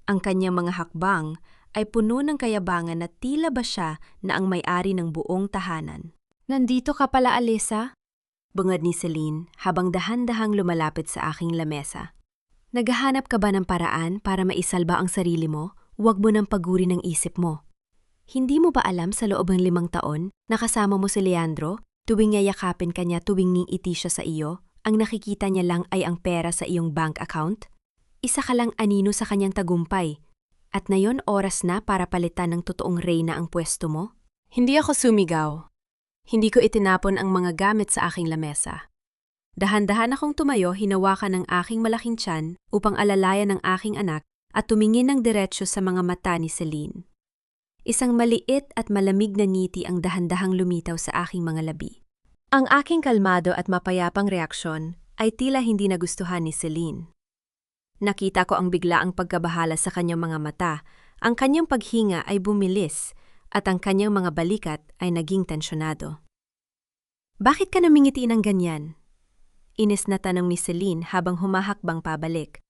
Ang kanyang mga hakbang ay puno ng kayabangan na tila ba siya na ang may-ari ng buong tahanan. "Nandito ka pala, Alyssa?" bungad ni Celine habang dahan-dahang lumalapit sa aking lamesa. "Naghahanap ka ba ng paraan para maisalba ang sarili mo? Huwag mo nang paguri ng isip mo. Hindi mo ba alam sa loob ng 5 taon na kasama mo si Leandro, tuwing yayakapin ka niya, tuwing ngingiti siya sa iyo, ang nakikita niya lang ay ang pera sa iyong bank account? Isa ka lang anino sa kanyang tagumpay. At nayon oras na para palitan ng totoong reyna ang pwesto mo?" Hindi ako sumigaw. Hindi ko itinapon ang mga gamit sa aking lamesa. Dahan-dahan akong tumayo, hinawakan ng aking malaking tiyan upang alalayan ng aking anak at tumingin ng diretsyo sa mga mata ni Celine. Isang maliit at malamig na ngiti ang dahan-dahang lumitaw sa aking mga labi. Ang aking kalmado at mapayapang reaksyon ay tila hindi nagustuhan ni Celine. Nakita ko ang biglaang pagkabahala sa kanyang mga mata, ang kanyang paghinga ay bumilis, at ang kanyang mga balikat ay naging tensyonado. "Bakit ka namingiti ng ganyan?" Inis na tanong ni Celine habang humahakbang pabalik.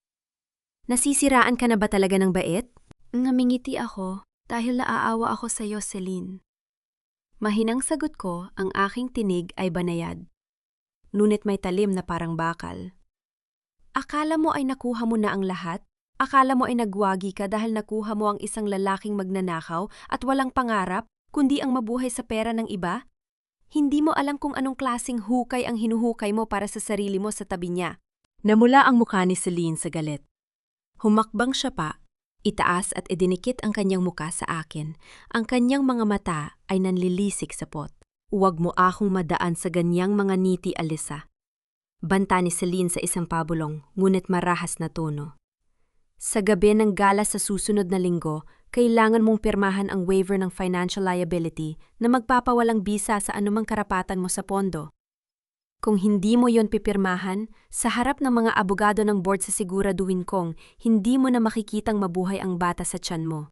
"Nasisiraan ka na ba talaga ng bait?" "Namingiti ako dahil naaawa ako sa iyo, Celine." Mahinang sagot ko, ang aking tinig ay banayad. Ngunit may talim na parang bakal. "Akala mo ay nakuha mo na ang lahat? Akala mo ay nagwagi ka dahil nakuha mo ang isang lalaking magnanakaw at walang pangarap, kundi ang mabuhay sa pera ng iba? Hindi mo alam kung anong klaseng hukay ang hinuhukay mo para sa sarili mo sa tabi niya." Namula ang mukha ni Celine sa galit. Humakbang siya pa, itaas at idinikit ang kanyang muka sa akin. Ang kanyang mga mata ay nanlilisik sa pot. "Huwag mo akong madaan sa ganyang mga ngiti, Alyssa." Banta ni Celine sa isang pabulong, ngunit marahas na tono. "Sa gabi ng gala sa susunod na linggo, kailangan mong pirmahan ang waiver ng financial liability na magpapawalang bisa sa anumang karapatan mo sa pondo. Kung hindi mo yon pipirmahan, sa harap ng mga abogado ng board sa siguraduhin kong hindi mo na makikitang mabuhay ang bata sa tiyan mo.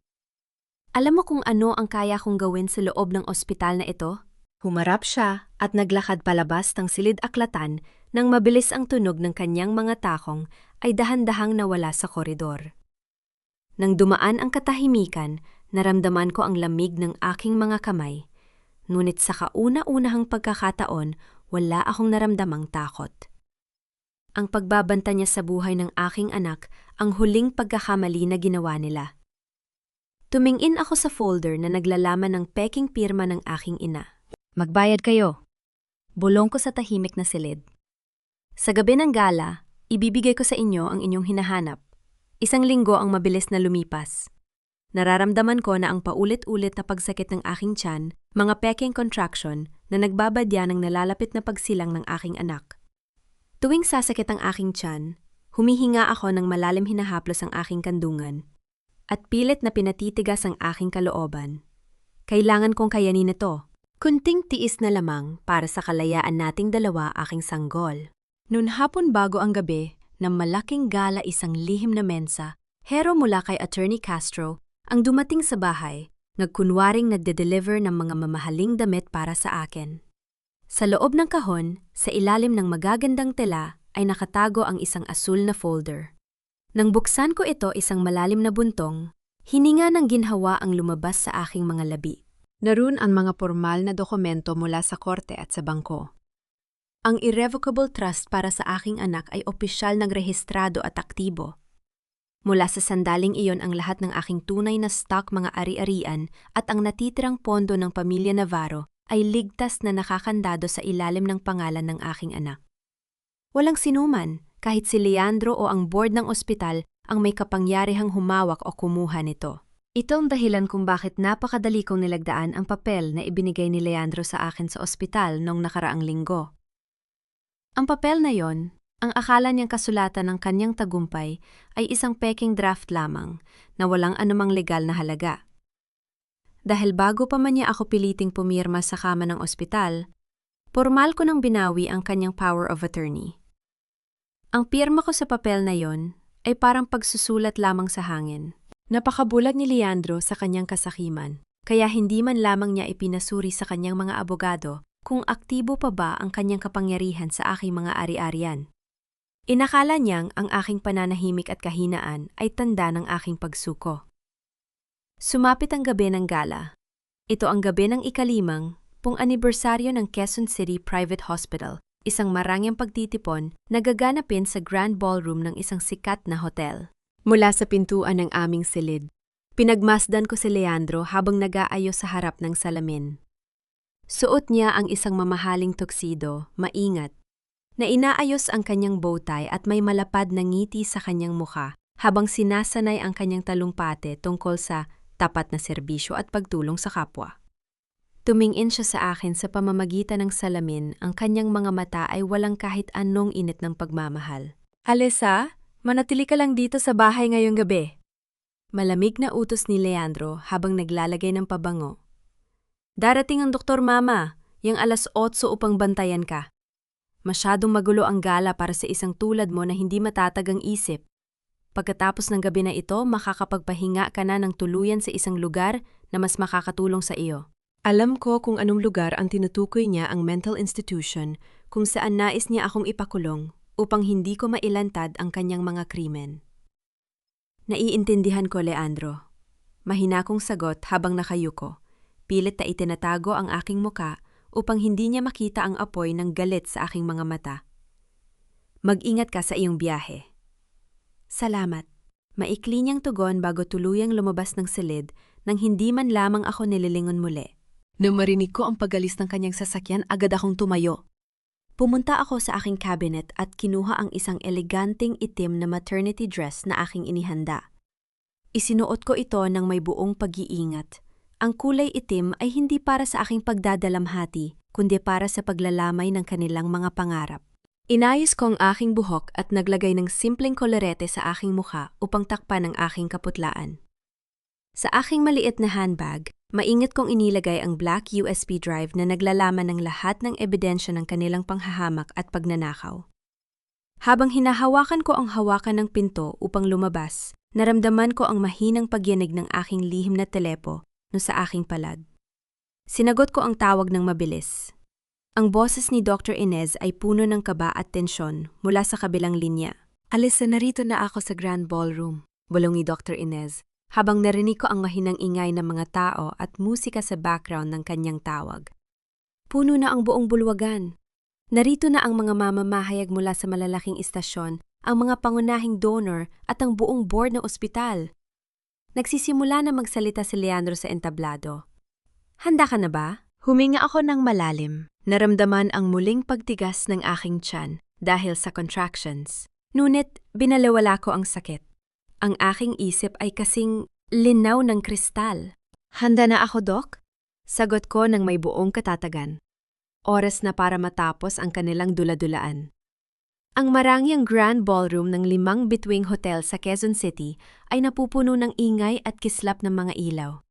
Alam mo kung ano ang kaya kong gawin sa loob ng ospital na ito?" Humarap siya at naglakad palabas ng silid-aklatan nang mabilis ang tunog ng kanyang mga takong ay dahan-dahang nawala sa koridor. Nang dumaan ang katahimikan, naramdaman ko ang lamig ng aking mga kamay. Ngunit sa kauna-unahang pagkakataon, wala akong naramdamang takot. Ang pagbabanta niya sa buhay ng aking anak ang huling pagkakamali na ginawa nila. Tumingin ako sa folder na naglalaman ng peking pirma ng aking ina. "Magbayad kayo." Bulong ko sa tahimik na silid. "Sa gabi ng gala, ibibigay ko sa inyo ang inyong hinahanap." 1 linggo ang mabilis na lumipas. Nararamdaman ko na ang paulit-ulit na pagsakit ng aking tiyan, mga peking contraction na nagbabadya ng nalalapit na pagsilang ng aking anak. Tuwing sasakit ang aking tiyan, humihinga ako ng malalim, hinahaplos ang aking kandungan, at pilit na pinatitigas ang aking kalooban. Kailangan kong kayanin ito. Kunting tiis na lamang para sa kalayaan nating dalawa, aking sanggol. Noon hapon bago ang gabi, ng malaking gala, isang lihim na mensa, hero mula kay Attorney Castro, ang dumating sa bahay, nagkunwaring nagde-deliver ng mga mamahaling damit para sa akin. Sa loob ng kahon, sa ilalim ng magagandang tela, ay nakatago ang isang asul na folder. Nang buksan ko ito, isang malalim na buntong, hininga ng ginhawa ang lumabas sa aking mga labi. Naroon ang mga formal na dokumento mula sa korte at sa bangko. Ang irrevocable trust para sa aking anak ay opisyal ng rehistrado at aktibo. Mula sa sandaling iyon ang lahat ng aking tunay na stock, mga ari-arian at ang natitirang pondo ng pamilya Navarro
ay ligtas na nakakandado sa ilalim ng pangalan ng aking anak. Walang sinuman, kahit si Leandro o ang board ng ospital, ang may kapangyarihang humawak o kumuha nito. Ito ang dahilan kung bakit napakadali kong nilagdaan ang papel na ibinigay ni Leandro sa akin sa ospital noong nakaraang linggo. Ang papel na yon, ang akala niyang kasulatan ng kanyang tagumpay, ay isang peking draft lamang na walang anumang legal na halaga. Dahil bago pa man niya ako piliting pumirma sa kama ng ospital, formal ko nang binawi ang kanyang power of attorney. Ang pirma ko sa papel na yon ay parang pagsusulat lamang sa hangin. Napakabulag ni Leandro sa kanyang kasakiman, kaya hindi man lamang niya ipinasuri sa kanyang mga abogado kung aktibo pa ba ang kanyang kapangyarihan sa aking mga ari-arian. Inakala niyang ang aking pananahimik at kahinaan ay tanda ng aking pagsuko. Sumapit ang gabi ng gala. Ito ang gabi ng ika-5 anibersaryo ng Quezon City Private Hospital, isang marangyang pagtitipon na gaganapin sa Grand Ballroom ng isang sikat na hotel. Mula sa pintuan ng aming silid, pinagmasdan ko si Leandro habang nag-aayos sa harap ng salamin. Suot niya ang isang mamahaling tuxedo, maingat, na inaayos ang kanyang bowtie at may malapad na ngiti sa kanyang mukha habang sinasanay ang kanyang talumpate tungkol sa tapat na serbisyo at pagtulong sa kapwa. Tumingin siya sa akin sa pamamagitan ng salamin, ang kanyang mga mata ay walang kahit anong init ng pagmamahal. "Alessa, manatili ka lang dito sa bahay ngayong gabi." Malamig na utos ni Leandro habang naglalagay ng pabango. "Darating ang doktor, mama, yang 8:00 upang bantayan ka. Masyadong magulo ang gala para sa isang tulad mo na hindi matatagang isip. Pagkatapos ng gabi na ito, makakapagpahinga ka na ng tuluyan sa isang lugar na mas makakatulong sa iyo." Alam ko kung anong lugar ang tinutukoy niya, ang mental institution kung saan nais niya akong ipakulong upang hindi ko mailantad ang kanyang mga krimen. "Naiintindihan ko, Leandro." Mahina kong sagot habang nakayuko. Pilit na itinatago ang aking muka upang hindi niya makita ang apoy ng galit sa aking mga mata. "Mag-ingat ka sa iyong biyahe." "Salamat." Maikli niyang tugon bago tuluyang lumabas ng silid nang hindi man lamang ako nililingon muli. Nang marinig ko ang pagalis ng kanyang sasakyan, agad akong tumayo. Pumunta ako sa aking cabinet at kinuha ang isang eleganteng itim na maternity dress na aking inihanda. Isinuot ko ito ng may buong pag-iingat. Ang kulay itim ay hindi para sa aking pagdadalamhati, kundi para sa paglalamay ng kanilang mga pangarap. Inayos ko ang aking buhok at naglagay ng simpleng kolorete sa aking mukha upang takpan ang aking kaputlaan. Sa aking maliit na handbag, maingat kong inilagay ang black USB drive na naglalaman ng lahat ng ebidensya ng kanilang panghahamak at pagnanakaw. Habang hinahawakan ko ang hawakan ng pinto upang lumabas, naramdaman ko ang mahinang pagyanig ng aking lihim na telepo no sa aking palad. Sinagot ko ang tawag ng mabilis. Ang boses ni Dr. Inez ay puno ng kaba at tensyon mula sa kabilang linya. "Alessa, narito na ako sa Grand Ballroom," bulong ni Dr. Inez, habang narinig ko ang mahinang ingay ng mga tao at musika sa background ng kanyang tawag. Puno na ang buong bulwagan. Narito na ang mga mamamahayag mula sa malalaking istasyon, ang mga pangunahing donor at ang buong board ng ospital. Nagsisimula na magsalita si Leandro sa entablado. "Handa ka na ba?" Huminga ako ng malalim. Naramdaman ang muling pagtigas ng aking tiyan dahil sa contractions. Ngunit binalawala ko ang sakit. Ang aking isip ay kasing linaw ng kristal. "Handa na ako, Doc?" Sagot ko ng may buong katatagan. Oras na para matapos ang kanilang dula-dulaan. Ang marangyang Grand Ballroom ng 5 bituing hotel sa Quezon City ay napupuno ng ingay at kislap ng mga ilaw.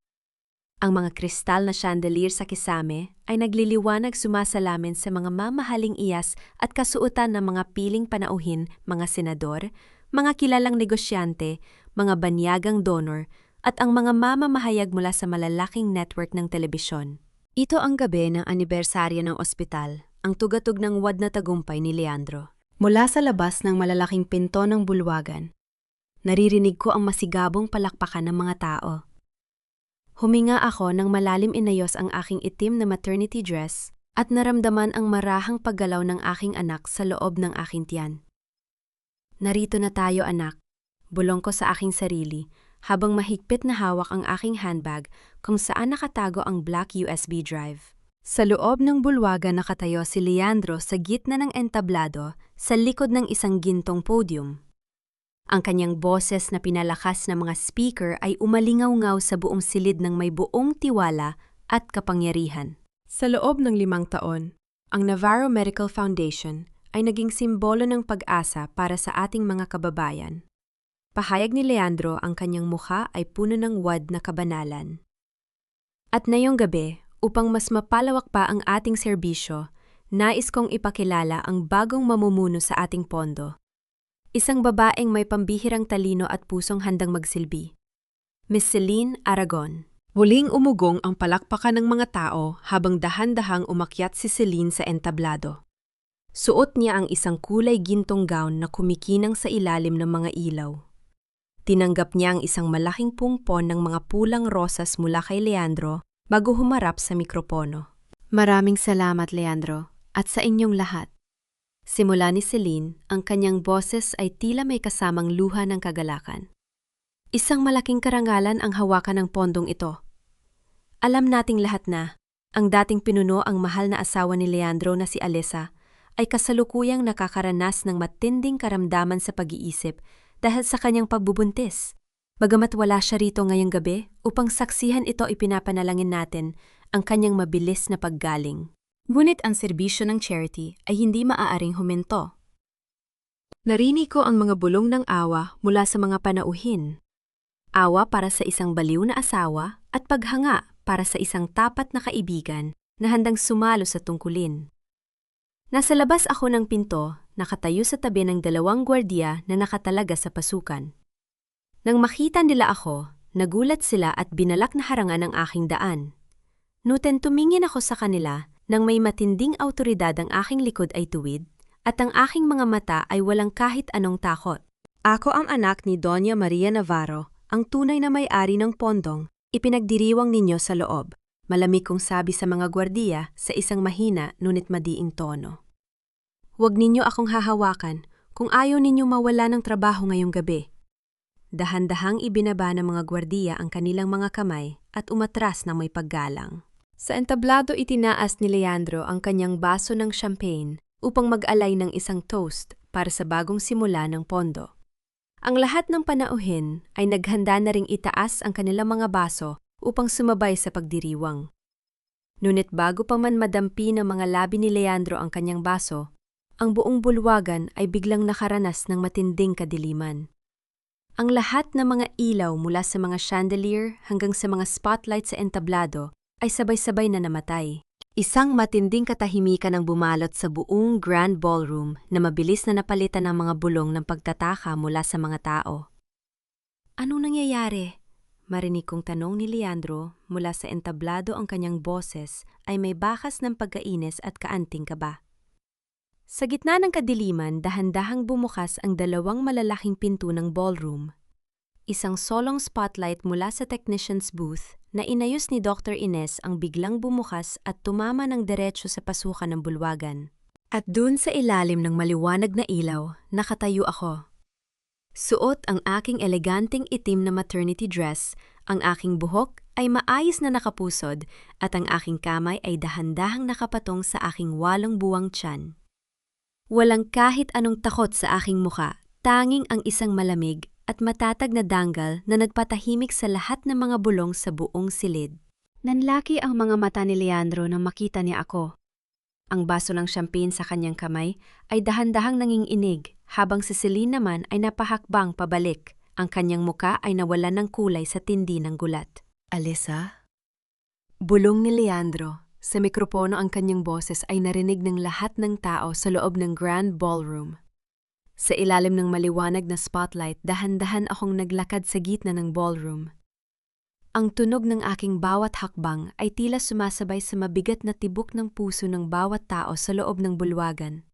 Ang mga kristal na chandelier sa kisame ay nagliliwanag sumasalamin sa mga mamahaling iyas at kasuotan ng mga piling panauhin, mga senador, mga kilalang negosyante, mga banyagang donor, at ang mga mamamahayag mula sa malalaking network ng telebisyon. Ito ang gabi ng anibersaryo ng ospital, ang tugatog ng wad na tagumpay ni Leandro. Mula sa labas ng malalaking pinto ng bulwagan, naririnig ko ang masigabong palakpakan ng mga tao. Huminga ako nang malalim inayos ang aking itim na maternity dress at naramdaman ang marahang paggalaw ng aking anak sa loob ng aking tiyan. "Narito na tayo, anak," bulong ko sa aking sarili habang mahigpit na hawak ang aking handbag kung saan nakatago ang black USB drive. Sa loob ng bulwagan nakatayo si Leandro sa gitna ng entablado sa likod ng isang gintong podium. Ang kanyang boses na pinalakas ng mga speaker ay umalingaw-ngaw sa buong silid ng may buong tiwala at kapangyarihan.
Sa loob ng 5 taon, ang Navarro Medical Foundation ay naging simbolo ng pag-asa para sa ating mga kababayan. Pahayag ni Leandro ang kanyang mukha ay puno ng wad na kabanalan. At ngayong gabi, upang mas mapalawak pa ang ating serbisyo, nais kong ipakilala ang bagong mamumuno sa ating pondo. Isang babaeng may pambihirang talino at pusong handang magsilbi. Miss Celine Aragon. Muling umugong ang palakpakan ng mga tao habang dahan-dahang umakyat si Celine sa entablado. Suot niya ang isang kulay gintong gown na kumikinang sa ilalim ng mga ilaw. Tinanggap niya ang isang malaking pungpon ng mga pulang rosas mula kay Leandro bago humarap sa mikropono.
Maraming salamat, Leandro, at sa inyong lahat. Simula ni Celine, ang kanyang boses ay tila may kasamang luha ng kagalakan. Isang malaking karangalan ang hawakan ng pondong ito. Alam nating lahat na, ang dating pinuno ang mahal na asawa ni Leandro na si Alisa ay kasalukuyang nakakaranas ng matinding karamdaman sa pag-iisip dahil sa kanyang pagbubuntis. Bagamat wala siya rito ngayong gabi, upang saksihan ito ipinapanalangin natin ang kanyang mabilis na paggaling. Ngunit ang serbisyo ng charity ay hindi maaaring huminto.
Narinig ko ang mga bulong ng awa mula sa mga panauhin.
Awa para sa isang baliw na asawa at paghanga para sa isang tapat na kaibigan na handang sumalo sa tungkulin. Nasa labas ako ng pinto, nakatayo sa tabi ng 2 gwardiya na nakatalaga sa pasukan. Nang makita nila ako, nagulat sila at binalak na harangan ang aking daan. Nuten tumingin ako sa kanila nang may matinding awtoridad ang aking likod ay tuwid at ang aking mga mata ay walang kahit anong takot.
Ako ang anak ni Doña Maria Navarro, ang tunay na may-ari ng pondong. Ipinagdiriwang ninyo sa loob, malamig kong sabi sa mga gwardiya sa isang mahina ngunit madiing tono. Huwag ninyo akong hahawakan kung ayaw ninyo mawala ng trabaho ngayong gabi. Dahan-dahang ibinaba ng mga gwardiya ang kanilang mga kamay at umatras ng may paggalang. Sa entablado itinaas ni Leandro ang kanyang baso ng champagne upang mag-alay ng isang toast para sa bagong simula ng pondo. Ang lahat ng panauhin ay naghanda na ring itaas ang kanilang mga baso upang sumabay sa pagdiriwang. Ngunit bago pa man madampi ng mga labi ni Leandro ang kanyang baso, ang buong bulwagan ay biglang nakaranas ng matinding kadiliman. Ang lahat ng mga ilaw mula sa mga chandelier hanggang sa mga spotlight sa entablado ay sabay-sabay na namatay. Isang matinding katahimikan ang bumalot sa buong grand ballroom na mabilis na napalitan ng mga bulong ng pagtataka mula sa mga tao. Anong nangyayari? Marinig kong tanong ni Leandro mula sa entablado, ang kanyang boses ay may bakas ng pagkainis at kaanting kaba. Sa gitna ng kadiliman, dahan-dahang bumukas ang 2 malalaking pinto ng ballroom. Isang solong spotlight mula sa technician's booth na inayos ni Dr. Ines ang biglang bumukas at tumama ng diretso sa pasukan ng bulwagan. At dun sa ilalim ng maliwanag na ilaw, nakatayo ako. Suot ang aking eleganteng itim na maternity dress, ang aking buhok ay maayos na nakapusod at ang aking kamay ay dahan-dahang nakapatong sa aking 8 buwang tiyan. Walang kahit anong takot sa aking muka, tanging ang isang malamig at matatag na danggal na nagpatahimik sa lahat ng mga bulong sa buong silid. Nanlaki ang mga mata ni Leandro nang makita niya ako. Ang baso ng champagne sa kanyang kamay ay dahan-dahang nanginginig, habang si Celine naman ay napahakbang pabalik. Ang kanyang muka ay nawalan ng kulay sa tindi ng gulat. Alisa? Bulong ni Leandro. Sa mikropono ang kanyang boses ay narinig ng lahat ng tao sa loob ng grand ballroom. Sa ilalim ng maliwanag na spotlight, dahan-dahan akong naglakad sa gitna ng ballroom. Ang tunog ng aking bawat hakbang ay tila sumasabay sa mabigat na tibok ng puso ng bawat tao sa loob ng bulwagan.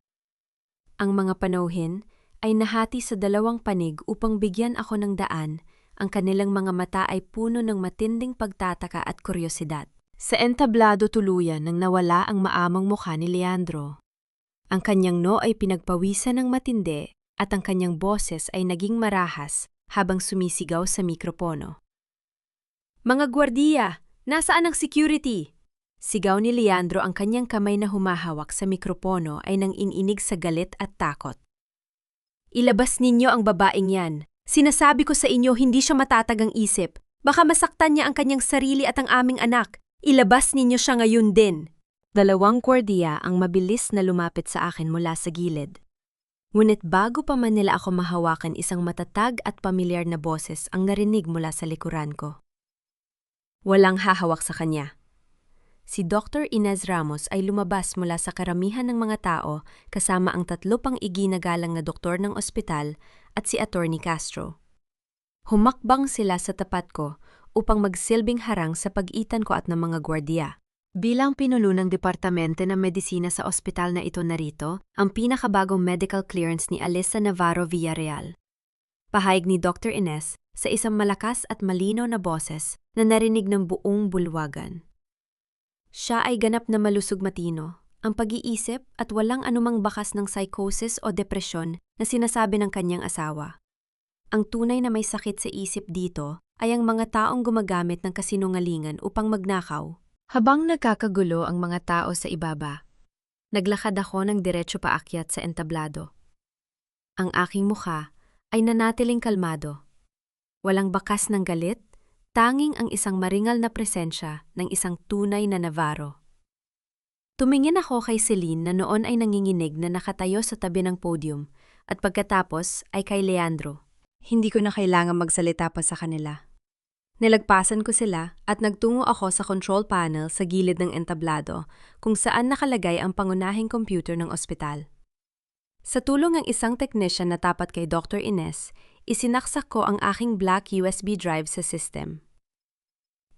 Ang mga panauhin ay nahati sa 2 panig upang bigyan ako ng daan. Ang kanilang mga mata ay puno ng matinding pagtataka at kuryosidad. Sa entablado tuluyan nang nawala ang maamang mukha ni Leandro. Ang kanyang noo ay pinagpawisan ng matindi at ang kanyang boses ay naging marahas habang sumisigaw sa mikropono. Mga gwardiya, nasaan ang security? Sigaw ni Leandro, ang kanyang kamay na humahawak sa mikropono ay nanginginig sa galit at takot. Ilabas ninyo ang babaeng yan. Sinasabi ko sa inyo, hindi siya matatagang isip. Baka masaktan niya ang kanyang sarili at ang aming anak. Ilabas ninyo siya ngayon din. 2 gwardiya ang mabilis na lumapit sa akin mula sa gilid. Ngunit bago pa man nila ako mahawakan, isang matatag at pamilyar na boses ang narinig mula sa likuran ko. Walang hahawak sa kanya. Si Dr. Inez Ramos ay lumabas mula sa karamihan ng mga tao kasama ang 3 pang iginagalang na doktor ng ospital at si Attorney Castro. Humakbang sila sa tapat ko upang magsilbing harang sa pagitan ko at ng mga gwardiya. Bilang pinuno ng Departamento ng Medisina sa ospital na ito narito, ang pinakabagong medical clearance ni Alyssa Navarro Villarreal. Pahayag ni Dr. Inez sa isang malakas at malinaw na boses na narinig ng buong bulwagan. Siya ay ganap na malusog matino, ang pag-iisip at walang anumang bakas ng psychosis o depresyon na sinasabi ng kanyang asawa. Ang tunay na may sakit sa isip dito ay ang mga taong gumagamit ng kasinungalingan upang magnakaw. Habang nagkakagulo ang mga tao sa ibaba, naglakad ako ng diretso paakyat sa entablado. Ang aking mukha ay nanatiling kalmado. Walang bakas ng galit, tanging ang isang maringal na presensya ng isang tunay na Navarro. Tumingin ako kay Celine na noon ay nanginginig na nakatayo sa tabi ng podium at pagkatapos ay kay Leandro. Hindi ko na kailangang magsalita pa sa kanila. Nilagpasan ko sila at nagtungo ako sa control panel sa gilid ng entablado kung saan nakalagay ang pangunahing computer ng ospital. Sa tulong ng isang technician na tapat kay Dr. Inez, isinaksak ko ang aking black USB drive sa system.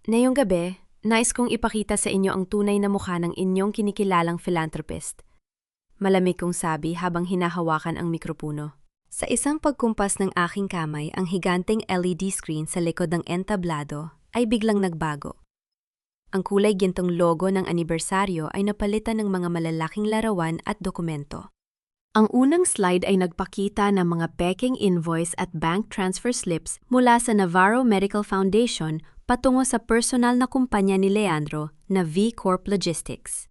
Ngayong gabi, nais kong ipakita sa inyo ang tunay na mukha ng inyong kinikilalang philanthropist. Malamig kong sabi habang hinahawakan ang mikropono. Sa isang pagkumpas ng aking kamay, ang higanteng LED screen sa likod ng entablado ay biglang nagbago. Ang kulay gintong logo ng anibersaryo ay napalitan ng mga malalaking larawan at dokumento. Ang unang slide ay nagpakita ng mga peking invoice at bank transfer slips mula sa Navarro Medical Foundation patungo sa personal na kumpanya ni Leandro na V Corp Logistics.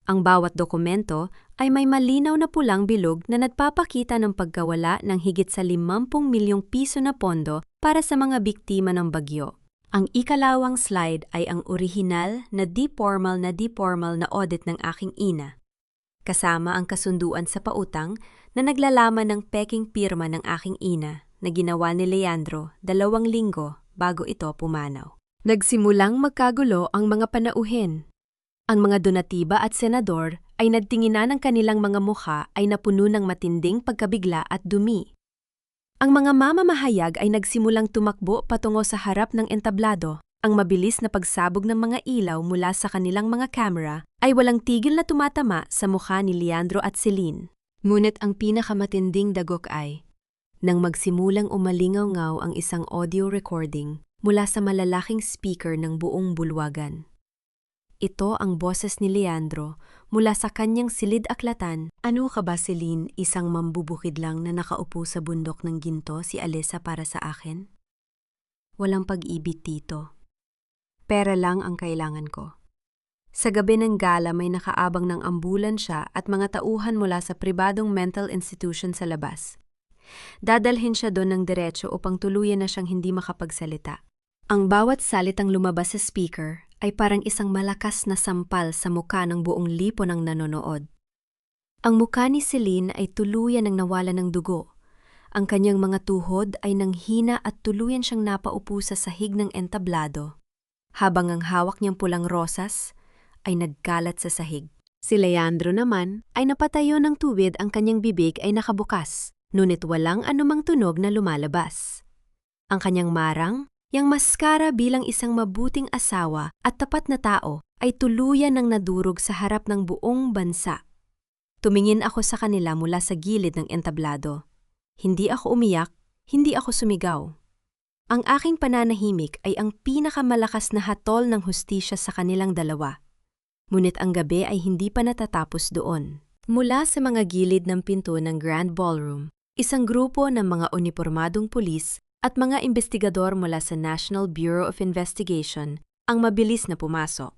Ang bawat dokumento ay may malinaw na pulang bilog na nagpapakita ng pagkawala ng higit sa 50 milyong piso na pondo para sa mga biktima ng bagyo. Ang ikalawang slide ay ang orihinal na di-formal na audit ng aking ina. Kasama ang kasunduan sa pautang na naglalaman ng peking pirma ng aking ina na ginawa ni Leandro 2 linggo bago ito pumanaw. Nagsimulang magkagulo ang mga panauhin. Ang mga donatiba at senador ay nagtinginan ng kanilang mga mukha ay napuno ng matinding pagkabigla at dumi. Ang mga mamamahayag ay nagsimulang tumakbo patungo sa harap ng entablado. Ang mabilis na pagsabog ng mga ilaw mula sa kanilang mga camera ay walang tigil na tumatama sa mukha ni Leandro at Celine. Ngunit ang pinakamatinding dagok ay, nang magsimulang umalingaw-ngaw ang isang audio recording mula sa malalaking speaker ng buong bulwagan. Ito ang boses ni Leandro mula sa kanyang silid-aklatan. Ano ka ba, Celine, isang mambubukid lang na nakaupo sa bundok ng ginto si Alyssa para sa akin? Walang pag-ibig dito. Pera lang ang kailangan ko. Sa gabi ng gala may nakaabang ng ambulansya at mga tauhan mula sa pribadong mental institution sa labas. Dadalhin siya doon ng diretso upang tuluyan na siyang hindi makapagsalita. Ang bawat salitang lumabas sa speaker ay parang isang malakas na sampal sa muka ng buong lipo ng nanonood. Ang muka ni Celine ay tuluyan ng nawala ng dugo. Ang kanyang mga tuhod ay nanghina at tuluyan siyang napaupo sa sahig ng entablado, habang ang hawak niyang pulang rosas ay nagkalat sa sahig. Si Leandro naman ay napatayo ng tuwid, ang kanyang bibig ay nakabukas, ngunit walang anumang tunog na lumalabas. Ang kanyang marang, yang maskara bilang isang mabuting asawa at tapat na tao, ay tuluyan ng nadurog sa harap ng buong bansa. Tumingin ako sa kanila mula sa gilid ng entablado. Hindi ako umiyak, hindi ako sumigaw. Ang aking pananahimik ay ang pinakamalakas na hatol ng hustisya sa kanilang dalawa. Ngunit ang gabi ay hindi pa natatapos doon. Mula sa mga gilid ng pinto ng Grand Ballroom, isang grupo ng mga unipormadong pulis at mga investigador mula sa National Bureau of Investigation ang mabilis na pumasok.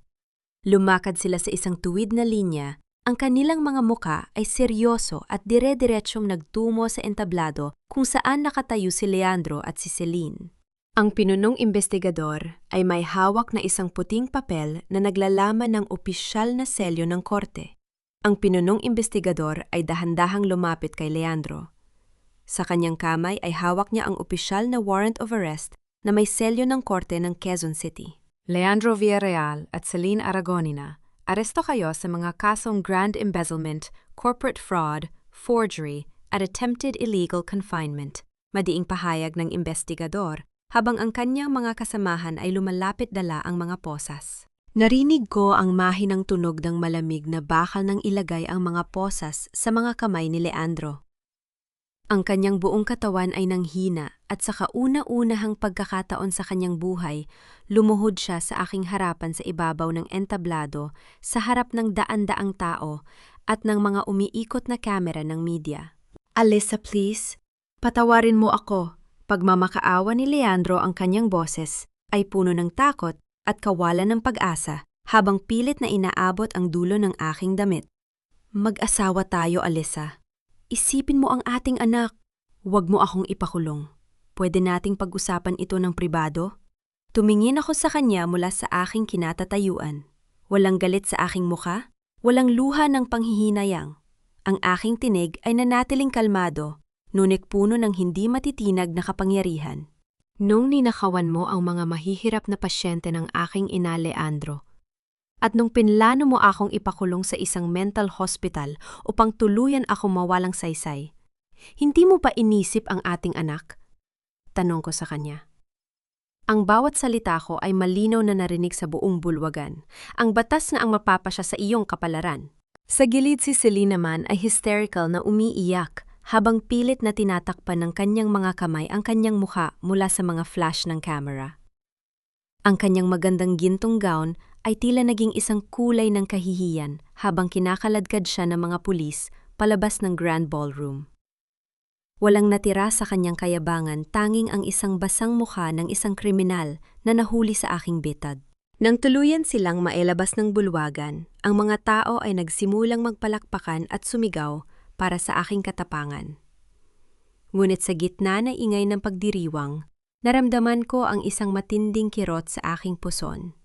Lumakad sila sa isang tuwid na linya. Ang kanilang mga muka ay seryoso at dire-diretsyong nagtungo sa entablado kung saan nakatayo si Leandro at si Celine. Ang pinunong investigador ay may hawak na isang puting papel na naglalaman ng opisyal na selyo ng korte. Ang pinunong investigador ay dahan-dahang lumapit kay Leandro. Sa kanyang kamay ay hawak niya ang opisyal na warrant of arrest na may selyo ng korte ng Quezon City. Leandro Villarreal at Celine Aragonina, aresto kayo sa mga kasong grand embezzlement, corporate fraud, forgery, at attempted illegal confinement, madiing pahayag ng investigador habang ang kanyang mga kasamahan ay lumalapit dala ang mga posas. Narinig ko ang mahinang tunog ng malamig na bakal nang ilagay ang mga posas sa mga kamay ni Leandro. Ang kanyang buong katawan ay nanghina at sa kauna-unahang pagkakataon sa kanyang buhay, lumuhod siya sa aking harapan sa ibabaw ng entablado sa harap ng daan-daang tao at ng mga umiikot na kamera ng media. "Alyssa, please, patawarin mo ako." Pagmamakaawa ni Leandro ang kanyang boses ay puno ng takot at kawalan ng pag-asa habang pilit na inaabot ang dulo ng aking damit. "Mag-asawa tayo, Alyssa. Isipin mo ang ating anak. Huwag mo akong ipakulong. Pwede nating pag-usapan ito ng pribado?" Tumingin ako sa kanya mula sa aking kinatatayuan. Walang galit sa aking muka, walang luha ng panghihinayang. Ang aking tinig ay nanatiling kalmado, ngunit puno ng hindi matitinag na kapangyarihan. "Nung ninakawan mo ang mga mahihirap na pasyente ng aking ina, Leandro, at nung pinlano mo akong ipakulong sa isang mental hospital upang tuluyan ako mawalang saysay, hindi mo pa inisip ang ating anak?" Tanong ko sa kanya. Ang bawat salita ko ay malinaw na narinig sa buong bulwagan. Ang batas na ang mapapasya sa iyong kapalaran. Sa gilid si Celine naman ay hysterical na umiiyak habang pilit na tinatakpan ng kanyang mga kamay ang kanyang mukha mula sa mga flash ng camera. Ang kanyang magandang gintong gown ay tila naging isang kulay ng kahihiyan habang kinakaladkad siya ng mga pulis palabas ng Grand Ballroom. Walang natira sa kanyang kayabangan, tanging ang isang basang mukha ng isang kriminal na nahuli sa aking bitad. Nang tuluyan silang mailabas ng bulwagan, ang mga tao ay nagsimulang magpalakpakan at sumigaw para sa aking katapangan. Ngunit sa gitna na ingay ng pagdiriwang, naramdaman ko ang isang matinding kirot sa aking puson.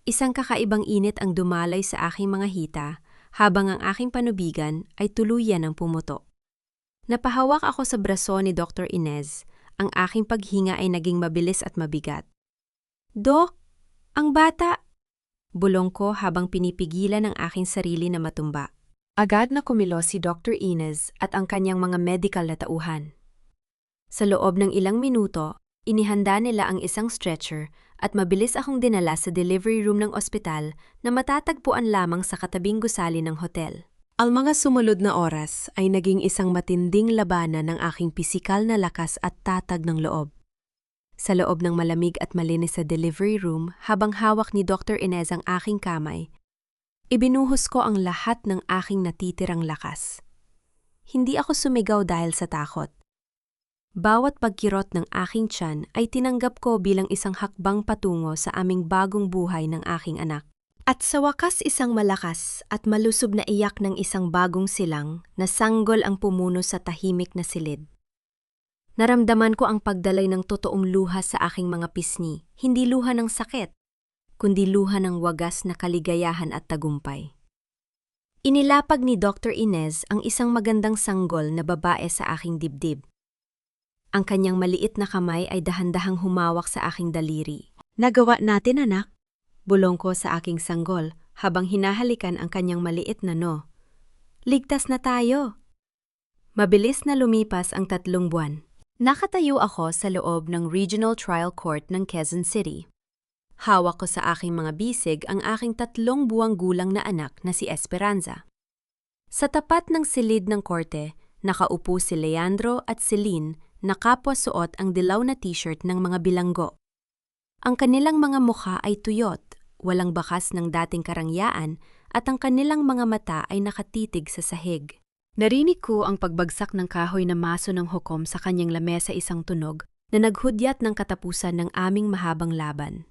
Isang kakaibang init ang dumalay sa aking mga hita habang ang aking panubigan ay tuluyan ng pumutok. Napahawak ako sa braso ni Dr. Inez. Ang aking paghinga ay naging mabilis at mabigat. "Dok, ang bata!" Bulong ko habang pinipigilan ang aking sarili na matumba. Agad na kumilos si Dr. Inez at ang kanyang mga medical na tauhan. Sa loob ng ilang minuto, inihanda nila ang isang stretcher at mabilis akong dinala sa delivery room ng ospital na matatagpuan lamang sa katabing gusali ng hotel. Ang mga sumunod na oras ay naging isang matinding labanan ng aking pisikal na lakas at tatag ng loob. Sa loob ng malamig at malinis sa delivery room habang hawak ni Dr. Inez ang aking kamay, ibinuhos ko ang lahat ng aking natitirang lakas. Hindi ako sumigaw dahil sa takot. Bawat pagkirot ng aking tiyan ay tinanggap ko bilang isang hakbang patungo sa aming bagong buhay ng aking anak. At sa wakas isang malakas at malusob na iyak ng isang bagong silang na sanggol ang pumuno sa tahimik na silid. Naramdaman ko ang pagdalay ng totoong luha sa aking mga pisngi, hindi luha ng sakit, kundi luha ng wagas na kaligayahan at tagumpay. Inilapag ni Dr. Inez ang isang magandang sanggol na babae sa aking dibdib. Ang kanyang maliit na kamay ay dahan-dahang humawak sa aking daliri. "Nagawa natin, anak," bulong ko sa aking sanggol habang hinahalikan ang kanyang maliit na no. "Ligtas na tayo." Mabilis na lumipas ang 3 buwan. Nakatayo ako sa loob ng Regional Trial Court ng Quezon City. Hawak ko sa aking mga bisig ang aking 3 buwang gulang na anak na si Esperanza. Sa tapat ng silid ng korte, nakaupo si Leandro at Celine na kapwa suot ang dilaw na t-shirt ng mga bilanggo. Ang kanilang mga mukha ay tuyot, walang bakas ng dating karangyaan at ang kanilang mga mata ay nakatitig sa sahig. Narinig ko ang pagbagsak ng kahoy na maso ng hukom sa kanyang lamesa, isang tunog na naghudyat ng katapusan ng aming mahabang laban.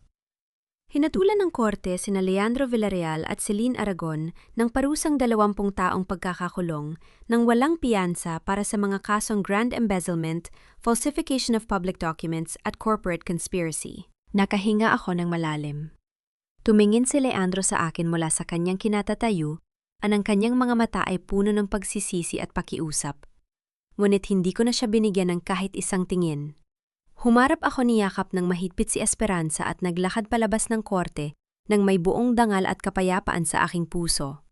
Hinatulan ng korte sina Leandro Villarreal at Celine Aragon ng parusang 20 taong pagkakakulong nang walang piyansa para sa mga kasong grand embezzlement, falsification of public documents at corporate conspiracy. Nakahinga ako ng malalim. Tumingin si Leandro sa akin mula sa kanyang kinatatayo at ang kanyang mga mata ay puno ng pagsisisi at pakiusap. Ngunit hindi ko na siya binigyan ng kahit isang tingin. Humarap ako niyakap ng mahigpit si Esperanza at naglakad palabas ng korte nang may buong dangal at kapayapaan sa aking puso.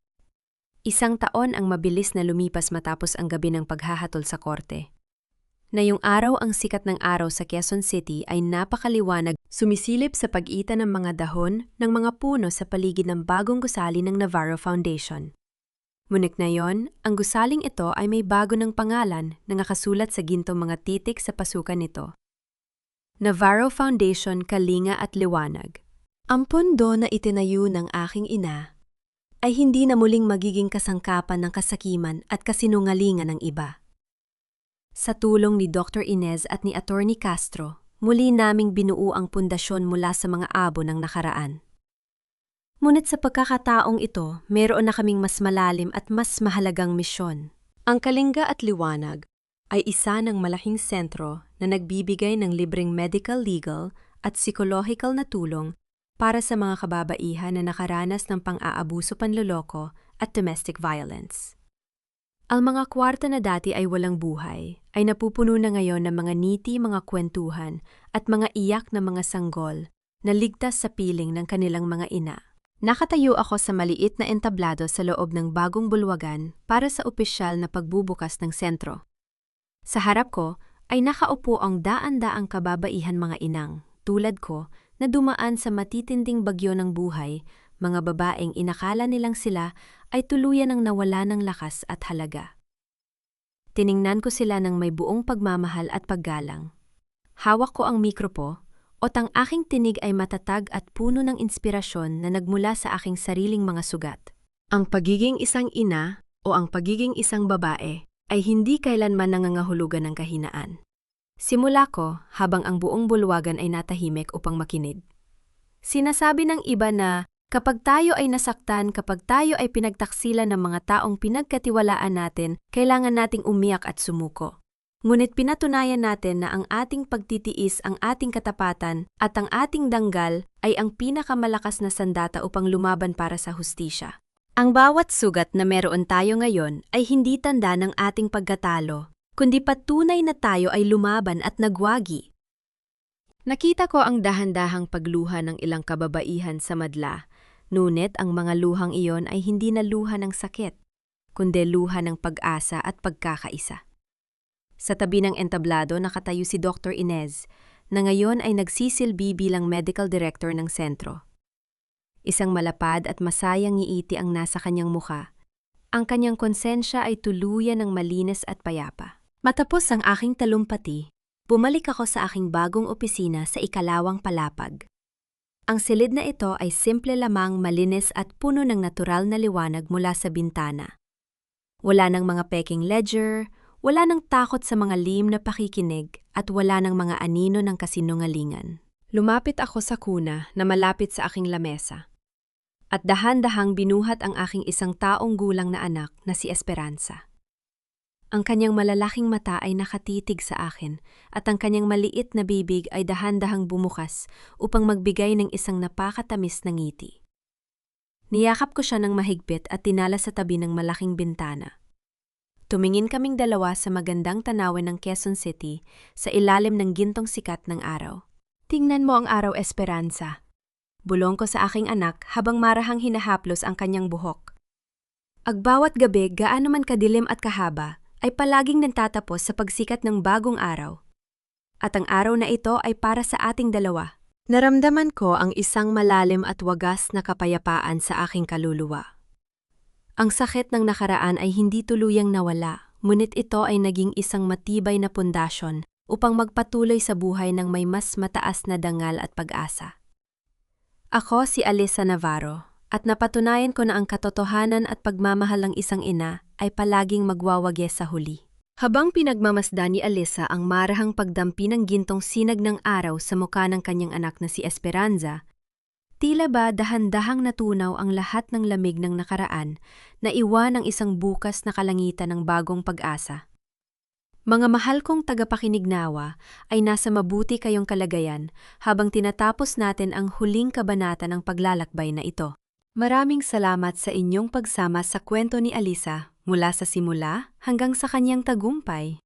1 taon ang mabilis na lumipas matapos ang gabi ng paghahatol sa korte. Ngayong araw ang sikat ng araw sa Quezon City ay napakaliwanag, sumisilip sa pag-itan ng mga dahon ng mga puno sa paligid ng bagong gusali ng Navarro Foundation. Ngunit ngayon, ang gusaling ito ay may bago ng pangalan na nakasulat sa gintong mga titik sa pasukan nito. Navarro Foundation, Kalinga at Liwanag. Ang pondo na itinayo ng aking ina ay hindi na muling magiging kasangkapan ng kasakiman at kasinungalingan ng iba. Sa tulong ni Dr. Inez at ni Attorney Castro, muli naming binuo ang pundasyon mula sa mga abo ng nakaraan. Ngunit sa pagkakataong ito, meron na kaming mas malalim at mas mahalagang misyon. Ang Kalinga at Liwanag ay isa ng malaking sentro na nagbibigay ng libreng medical, legal at psychological na tulong para sa mga kababaihan na nakaranas ng pang-aabuso, panloloko at domestic violence. Ang mga kwarta na dati ay walang buhay ay napupuno na ngayon ng mga ngiti, mga kwentuhan at mga iyak na mga sanggol na ligtas sa piling ng kanilang mga ina. Nakatayo ako sa maliit na entablado sa loob ng bagong bulwagan para sa opisyal na pagbubukas ng sentro. Sa harap ko ay nakaupo ang daan-daang kababaihan mga inang, tulad ko, na dumaan sa matitinding bagyo ng buhay, mga babaeng inakala nilang sila ay tuluyan ng nawala ng lakas at halaga. Tiningnan ko sila ng may buong pagmamahal at paggalang. Hawak ko ang mikropo, at ang aking tinig ay matatag at puno ng inspirasyon na nagmula sa aking sariling mga sugat. Ang pagiging isang ina o ang pagiging isang babae ay hindi kailanman nangangahulugan ng kahinaan. Simula ko habang ang buong bulwagan ay natahimik upang makinig. Sinasabi ng iba na kapag tayo ay nasaktan, kapag tayo ay pinagtaksilan ng mga taong pinagkatiwalaan natin, kailangan nating umiyak at sumuko. Ngunit pinatunayan natin na ang ating pagtitiis, ang ating katapatan at ang ating danggal ay ang pinakamalakas na sandata upang lumaban para sa hustisya. Ang bawat sugat na meron tayo ngayon ay hindi tanda ng ating pagkatalo, kundi patunay na tayo ay lumaban at nagwagi. Nakita ko ang dahan-dahang pagluha ng ilang kababaihan sa madla, ngunit ang mga luhang iyon ay hindi na luha ng sakit, kundi luha ng pag-asa at pagkakaisa. Sa tabi ng entablado nakatayo si Dr. Inez, na ngayon ay nagsisilbi bilang medical director ng sentro. Isang malapad at masayang ngiiti ang nasa kanyang mukha. Ang kanyang konsensya ay tuluyan ng malinis at payapa. Matapos ang aking talumpati, bumalik ako sa aking bagong opisina sa ikalawang palapag. Ang silid na ito ay simple lamang, malinis at puno ng natural na liwanag mula sa bintana. Wala ng mga peking ledger, wala ng takot sa mga lihim na pakikinig at wala ng mga anino ng kasinungalingan. Lumapit ako sa kuna na malapit sa aking lamesa. At dahan-dahang binuhat ang aking 1 taong gulang na anak na si Esperanza. Ang kanyang malalaking mata ay nakatitig sa akin at ang kanyang maliit na bibig ay dahan-dahang bumukas upang magbigay ng isang napakatamis na ngiti. Niyakap ko siya ng mahigpit at tinala sa tabi ng malaking bintana. Tumingin kaming dalawa sa magandang tanawin ng Quezon City sa ilalim ng gintong sikat ng araw. Tingnan mo ang araw, Esperanza. Bulong ko sa aking anak habang marahang hinahaplos ang kanyang buhok. Bawat gabi, gaano man kadilim at kahaba, ay palaging nagtatapos sa pagsikat ng bagong araw. At ang araw na ito ay para sa ating dalawa. Naramdaman ko ang isang malalim at wagas na kapayapaan sa aking kaluluwa. Ang sakit ng nakaraan ay hindi tuluyang nawala, ngunit ito ay naging isang matibay na pundasyon upang magpatuloy sa buhay ng may mas mataas na dangal at pag-asa. Ako si Alyssa Navarro at napatunayan ko na ang katotohanan at pagmamahal ng isang ina ay palaging magwawagi sa huli. Habang pinagmamasdan ni Alyssa ang marahang pagdampi ng gintong sinag ng araw sa mukha ng kanyang anak na si Esperanza,
Tila ba dahan-dahang natunaw ang lahat ng lamig ng nakaraan na iwan ng isang bukas na kalangitan ng bagong pag-asa. Mga mahal kong tagapakinig-nawa ay nasa mabuti kayong kalagayan habang tinatapos natin ang huling kabanata ng paglalakbay na ito. Maraming salamat sa inyong pagsama sa kwento ni Alisa mula sa simula hanggang sa kanyang tagumpay.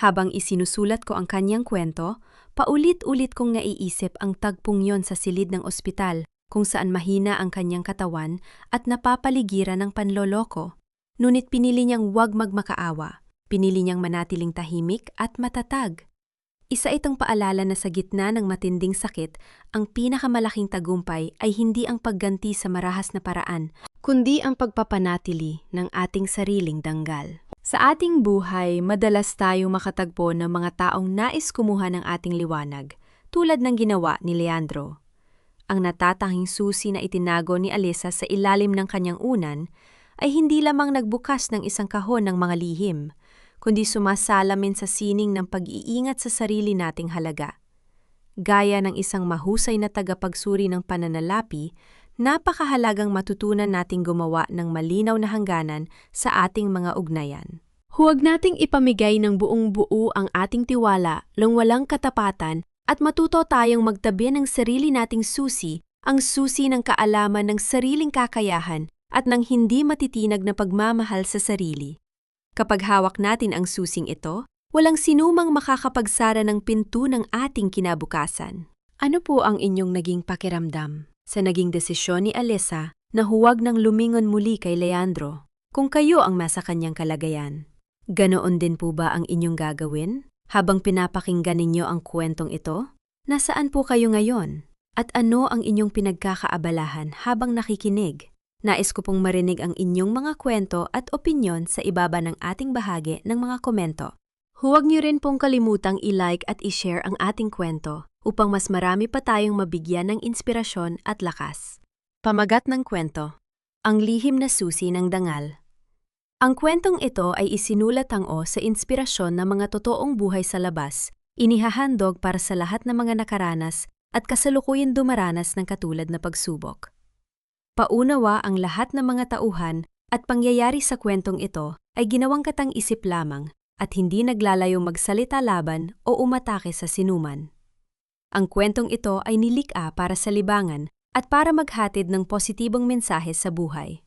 Habang isinusulat ko ang kanyang kwento, paulit-ulit kong naiisip ang tagpong yon sa silid ng ospital kung saan mahina ang kanyang katawan at napapaligiran ng panloloko. Ngunit pinili niyang huwag magmakaawa. Pinili niyang manatiling tahimik at matatag. Isa itong paalala na sa gitna ng matinding sakit, ang pinakamalaking tagumpay ay hindi ang pagganti sa marahas na paraan, kundi ang pagpapanatili ng ating sariling danggal. Sa ating buhay, madalas tayong makatagpo ng mga taong nais kumuha ng ating liwanag, tulad ng ginawa ni Leandro. Ang natatanging susi na itinago ni Alisa sa ilalim ng kanyang unan ay hindi lamang nagbukas ng isang kahon ng mga lihim, kundi sumasalamin sa sining ng pag-iingat sa sarili nating halaga. Gaya ng isang mahusay na tagapagsuri ng pananalapi, napakahalagang matutunan nating gumawa ng malinaw na hangganan sa ating mga ugnayan. Huwag nating ipamigay ng buong buo ang ating tiwala nang walang katapatan at matuto tayong magtabi ng sarili nating susi, ang susi ng kaalaman ng sariling kakayahan at ng hindi matitinag na pagmamahal sa sarili. Kapag hawak natin ang susing ito, walang sinumang makakapagsara ng pinto ng ating kinabukasan. Ano po ang inyong naging pakiramdam sa naging desisyon ni Alisa na huwag nang lumingon muli kay Leandro kung kayo ang nasa kanyang kalagayan? Ganoon din po ba ang inyong gagawin habang pinapakinggan ninyo ang kwentong ito? Nasaan po kayo ngayon? At ano ang inyong pinagkakaabalahan habang nakikinig? Nais ko pong marinig ang inyong mga kwento at opinyon sa ibaba ng ating bahagi ng mga komento. Huwag niyo rin pong kalimutang i-like at i-share ang ating kwento upang mas marami pa tayong mabigyan ng inspirasyon at lakas. Pamagat ng kwento. Ang lihim na susi ng dangal. Ang kwentong ito ay isinulat sa inspirasyon ng mga totoong buhay sa labas, inihahandog para sa lahat ng mga nakaranas at kasalukuyan dumaranas ng katulad na pagsubok. Paunawa ang lahat ng mga tauhan at pangyayari sa kwentong ito ay ginawang katang-isip lamang at hindi naglalayong magsalita laban o umatake sa sinuman. Ang kwentong ito ay nilikha para sa libangan at para maghatid ng positibong mensahe sa buhay.